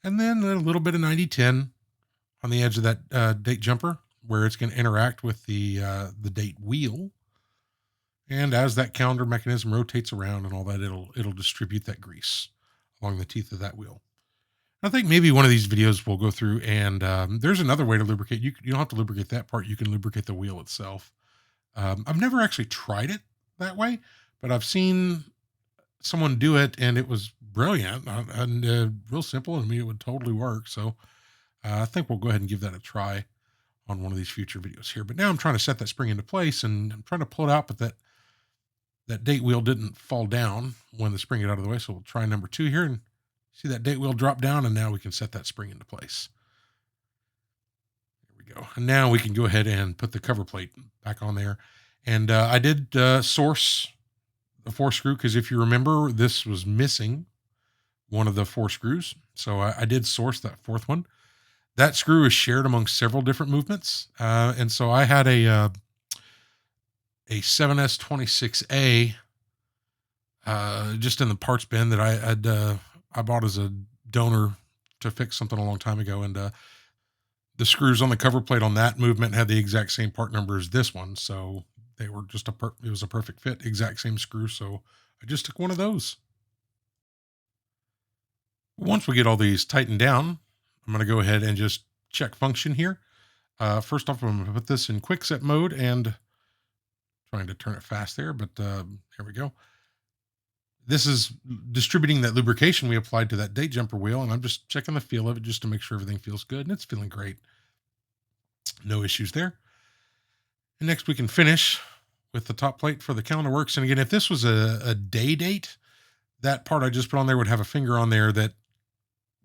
And then a little bit of 90-10 on the edge of that date jumper where it's going to interact with the date wheel. And as that calendar mechanism rotates around and all that, it'll distribute that grease along the teeth of that wheel. I think maybe one of these videos we'll go through and there's another way to lubricate. You don't have to lubricate that part. You can lubricate the wheel itself. I've never actually tried it that way, but I've seen someone do it and it was brilliant and real simple. And it would totally work. So I think we'll go ahead and give that a try on one of these future videos here. But now I'm trying to set that spring into place and I'm trying to pull it out, but that date wheel didn't fall down when the spring got out of the way. So we'll try number 2 here and see that date wheel drop down. And now we can set that spring into place. There we go. And now we can go ahead and put the cover plate back on there. And I did source the 4 screw because if you remember, this was missing one of the 4 screws. So I did source that 4th one. That screw is shared among several different movements. And so I had a 7S26A just in the parts bin that I bought as a donor to fix something a long time ago. And the screws on the cover plate on that movement had the exact same part number as this one. So they were just it was a perfect fit, exact same screw. So I just took one of those. Once we get all these tightened down, I'm going to go ahead and just check function here. First off, I'm going to put this in quick set mode and trying to turn it fast there, but here we go. This is distributing that lubrication we applied to that date jumper wheel, and I'm just checking the feel of it just to make sure everything feels good, and it's feeling great. No issues there. And next we can finish with the top plate for the calendar works. And again, if this was a day date, that part I just put on there would have a finger on there that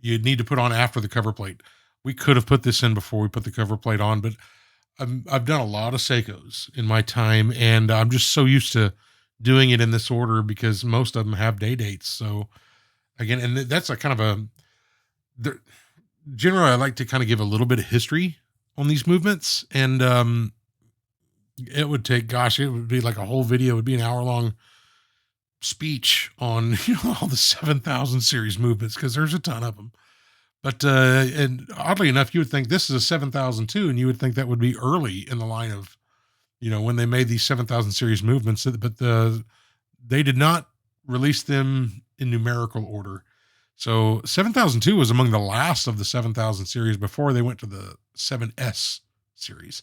you'd need to put on after the cover plate. We could have put this in before we put the cover plate on, but I've done a lot of Seikos in my time, and I'm just so used to doing it in this order because most of them have day dates. So again, and that's a kind of generally I like to kind of give a little bit of history on these movements, and it would take, gosh, it would be like a whole video. It would be an hour long speech on all the 7,000 series movements because there's a ton of them. But and oddly enough, you would think this is a 7,002, and you would think that would be early in the line of when they made these 7,000 series movements. But they did not release them in numerical order. So 7,002 was among the last of the 7,000 series before they went to the 7S series.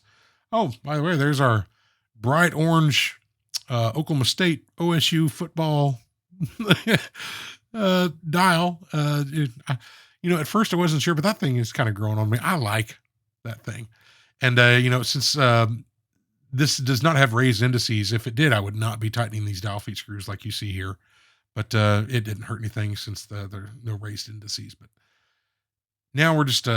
Oh, by the way, there's our bright orange Oklahoma State OSU football dial. At first I wasn't sure, but that thing is kind of growing on me. I like that thing. And, since this does not have raised indices, if it did, I would not be tightening these dial feet screws like you see here. But it didn't hurt anything since there are no raised indices. But now we're just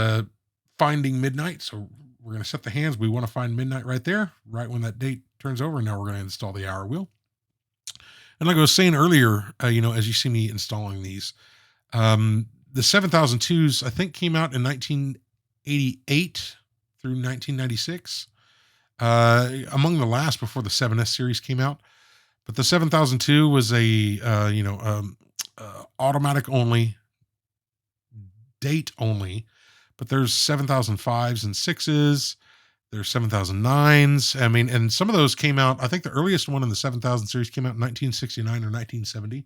finding midnight. So we're going to set the hands. We want to find midnight right there, right when that date turns over. And now we're going to install the hour wheel. And like I was saying earlier, as you see me installing these, the 7002s, I think, came out in 1988 through 1996, among the last before the 7S series came out. But the 7002 was a, automatic only, date only. But there's 7005s and 6s. There's 7009s. I mean, and some of those came out, I think the earliest one in the 7000 series came out in 1969 or 1970.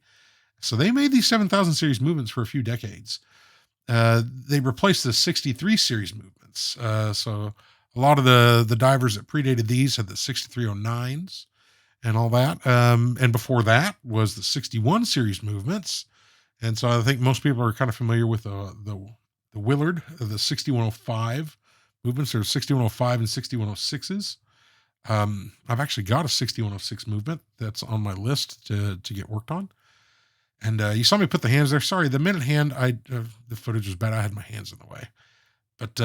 So they made these 7000 series movements for a few decades. They replaced the 63 series movements. So a lot of the divers that predated these had the 6309s and all that. And before that was the 61 series movements. And so I think most people are kind of familiar with the Willard, the 6105 movements. There's 6105 and 6106s. I've actually got a 6106 movement that's on my list to get worked on. And you saw me put the hands there. Sorry, the minute hand, the footage was bad. I had my hands in the way. But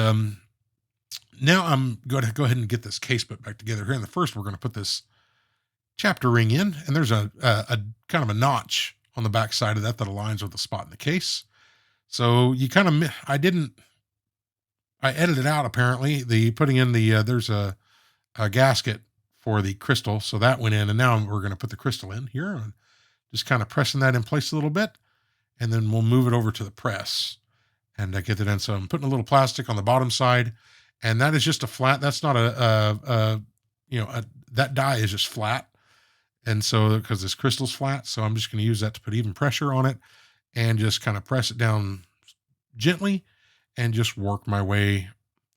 now I'm going to go ahead and get this case put back together here. And the first, we're going to put this chapter ring in. And there's a kind of a notch on the back side of that aligns with the spot in the case. So you kind of, I edited out apparently the putting in the, there's a gasket for the crystal. So that went in, and now we're going to put the crystal in here and just kind of pressing that in place a little bit. And then we'll move it over to the press and get it in. So I'm putting a little plastic on the bottom side, and that is just a flat. That's not that die is just flat. And so, because this crystal's flat, so I'm just going to use that to put even pressure on it and just kind of press it down gently and just work my way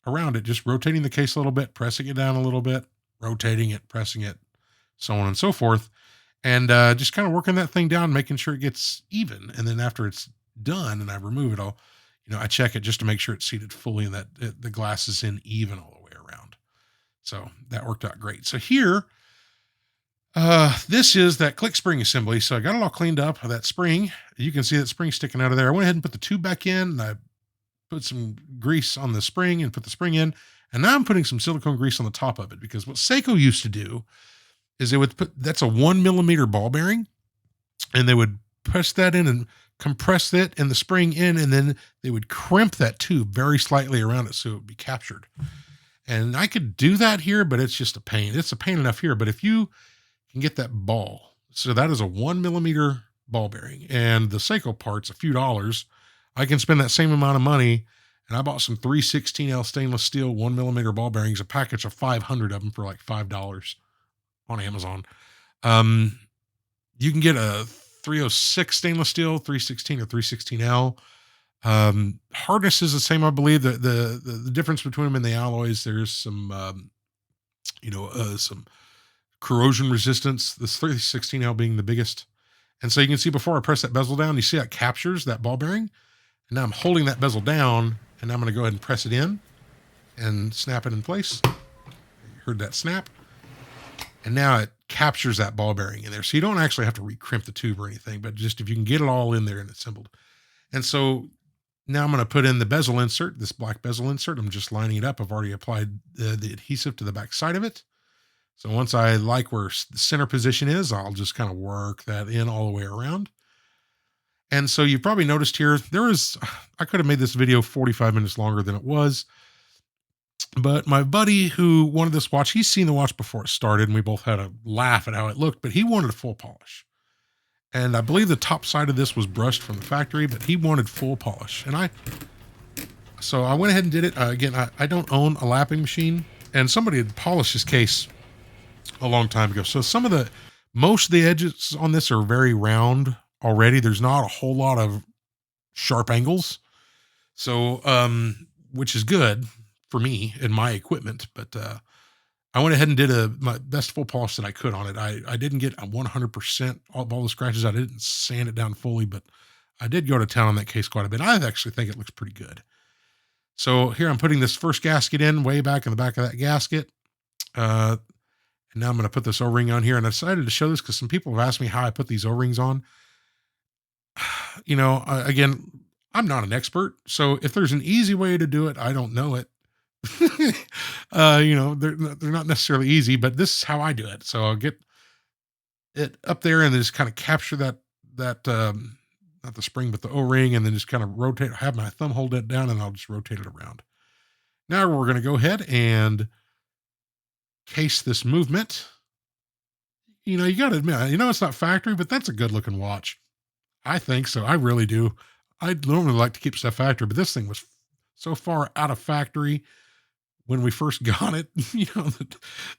around it, just rotating the case a little bit, pressing it down a little bit, rotating it, pressing it, so on and so forth. And just kind of working that thing down, making sure it gets even. And then after it's done and I remove it all, I check it just to make sure it's seated fully and that the glass is in even all the way around. So that worked out great. So here, this is that click spring assembly. So I got it all cleaned up. That spring, you can see that spring sticking out of there. I went ahead and put the tube back in, and I put some grease on the spring and put the spring in. And now I'm putting some silicone grease on the top of it, because what Seiko used to do is they would that's a 1 millimeter ball bearing, and they would press that in and compress it and the spring in, and then they would crimp that tube very slightly around it so it would be captured. And I could do that here, but it's just a pain. It's a pain enough here, but if you can get that ball, so that is a 1 millimeter ball bearing, and the Seiko part's a few dollars. I can spend that same amount of money, and I bought some 316L stainless steel 1 millimeter ball bearings, a package of 500 of them for like $5 on Amazon. You can get a 306 stainless steel, 316 or 316L. Hardness is the same, I believe. The difference between them in the alloys, there's some some corrosion resistance. This 316L being the biggest. And so you can see before I press that bezel down, you see that captures that ball bearing. And now I'm holding that bezel down, and I'm going to go ahead and press it in and snap it in place. You heard that snap. And now it captures that ball bearing in there. So you don't actually have to recrimp the tube or anything, but just if you can get it all in there and assembled. And so now I'm going to put in the bezel insert, this black bezel insert. I'm just lining it up. I've already applied the adhesive to the back side of it. So once I like where the center position is, I'll just kind of work that in all the way around. And so you've probably noticed here, I could have made this video 45 minutes longer than it was. But my buddy who wanted this watch, he's seen the watch before it started, and we both had a laugh at how it looked, but he wanted a full polish. And I believe the top side of this was brushed from the factory, but he wanted full polish. So I went ahead and did it. Again, I don't own a lapping machine, and somebody had polished this case a long time ago. So most of the edges on this are very round already. There's not a whole lot of sharp angles. So, which is good for me and my equipment, but I went ahead and did my best full polish that I could on it. I didn't get a 100% of all the scratches. I didn't sand it down fully, but I did go to town on that case quite a bit. I actually think it looks pretty good. So here I'm putting this first gasket in way back in the back of that gasket. And now I'm going to put this O-ring on here. And I decided to show this because some people have asked me how I put these O-rings on. Again, I'm not an expert. So if there's an easy way to do it, I don't know it. They're not necessarily easy, but this is how I do it. So I'll get it up there and then just kind of capture that not the spring, but the O-ring, and then just kind of rotate, have my thumb hold it down, and I'll just rotate it around. Now we're going to go ahead and case this movement. You got to admit, it's not factory, but that's a good looking watch. I think so. I really do. I normally like to keep stuff factory, but this thing was so far out of factory when we first got it.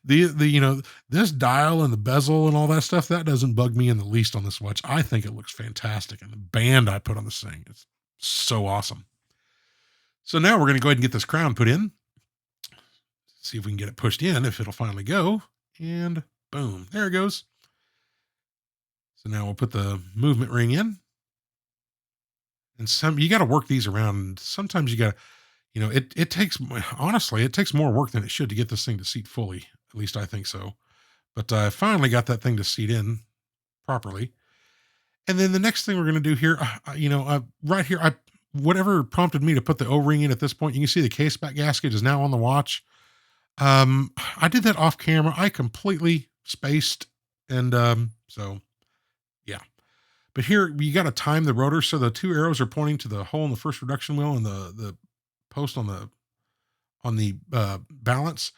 This dial and the bezel and all that stuff, that doesn't bug me in the least on this watch. I think it looks fantastic. And the band I put on this thing is so awesome. So now we're going to go ahead and get this crown put in. See if we can get it pushed in, if it'll finally go. And boom, there it goes. So now we'll put the movement ring in. And you got to work these around. Sometimes you got to, it takes more work than it should to get this thing to seat fully. At least I think so. But I finally got that thing to seat in properly. And then the next thing we're going to do here, right here, whatever prompted me to put the O-ring in at this point, you can see the case back gasket is now on the watch. I did that off camera. I completely spaced. And so, yeah. But here, you got to time the rotor. So the two arrows are pointing to the hole in the first reduction wheel and the post on the balance.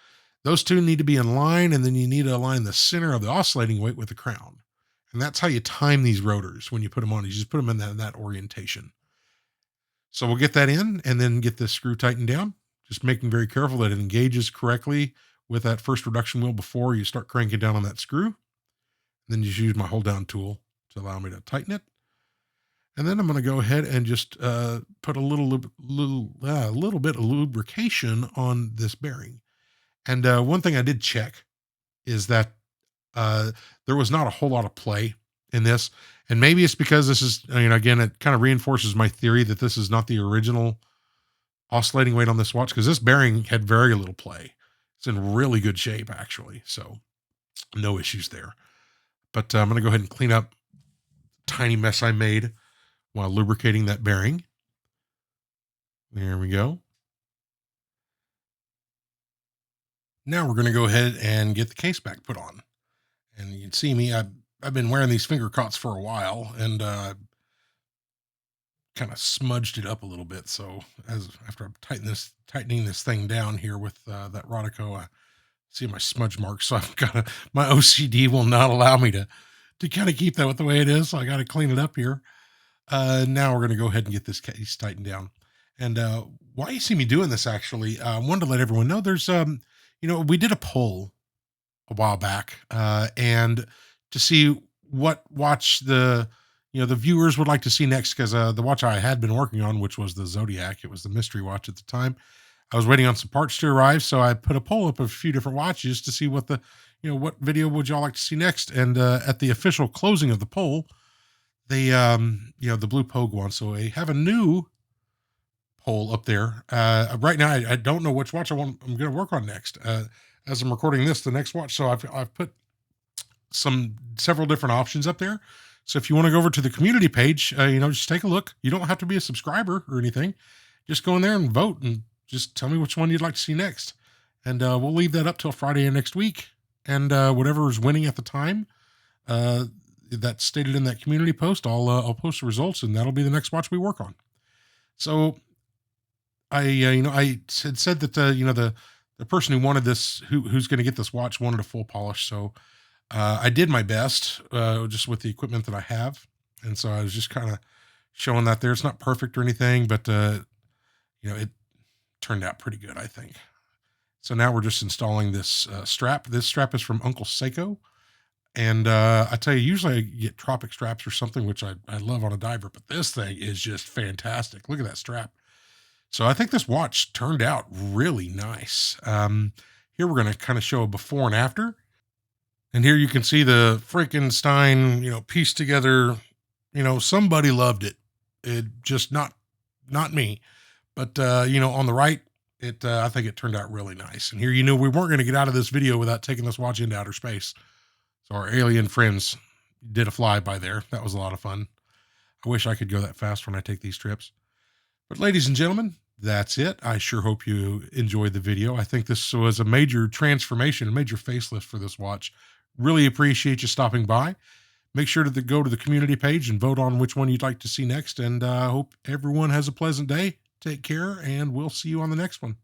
Those two need to be in line, and then you need to align the center of the oscillating weight with the crown. And that's how you time these rotors when you put them on. You just put them in that orientation. So we'll get that in and then get this screw tightened down. Just making very careful that it engages correctly with that first reduction wheel before you start cranking down on that screw. And then just use my hold down tool to allow me to tighten it. And then I'm going to go ahead and just put a little bit of lubrication on this bearing. And one thing I did check is that there was not a whole lot of play in this. And maybe it's because this is, again, it kind of reinforces my theory that this is not the original oscillating weight on this watch, because this bearing had very little play. It's in really good shape, actually. So no issues there. But I'm going to go ahead and clean up the tiny mess I made while lubricating that bearing. There we go. Now we're going to go ahead and get the case back put on. And you can see me, I've been wearing these finger cots for a while, and kind of smudged it up a little bit. So after I'm tightening this thing down here with that Rodico, I see my smudge marks. So I've got my OCD will not allow me to kind of keep that with the way it is. So I got to clean it up here. Now we're going to go ahead and get this case tightened down. And why you see me doing this, actually, I wanted to let everyone know there's, we did a poll a while back, and to see what watch the the viewers would like to see next, because the watch I had been working on, which was the Zodiac, it was the mystery watch at the time. I was waiting on some parts to arrive, so I put a poll up of a few different watches to see what video would y'all like to see next. And at the official closing of the poll, they, the Blue Pogue one. So I have a new poll up there. Right now, I don't know which watch I'm going to work on next. As I'm recording this, the next watch. So I've put several different options up there. So if you want to go over to the community page, just take a look. You don't have to be a subscriber or anything. Just go in there and vote and just tell me which one you'd like to see next. And we'll leave that up till Friday of next week. And whatever is winning at the time, that's stated in that community post, I'll post the results, and that'll be the next watch we work on. So I had said that the person who wanted this, who's going to get this watch, wanted a full polish. So I did my best, just with the equipment that I have. And so I was just kind of showing that there. It's not perfect or anything, but it turned out pretty good, I think. So now we're just installing this strap. This strap is from Uncle Seiko. And I tell you, usually I get Tropic straps or something, which I love on a diver, but this thing is just fantastic. Look at that strap. So I think this watch turned out really nice. Here we're going to kind of show a before and after. And here you can see the Frankenstein, pieced together. Somebody loved it. It just not me. But, on the right, I think it turned out really nice. And here, we weren't going to get out of this video without taking this watch into outer space. So our alien friends did a flyby there. That was a lot of fun. I wish I could go that fast when I take these trips. But ladies and gentlemen, that's it. I sure hope you enjoyed the video. I think this was a major transformation, a major facelift for this watch. Really appreciate you stopping by. Make sure to go to the community page and vote on which one you'd like to see next. And I hope everyone has a pleasant day. Take care, and we'll see you on the next one.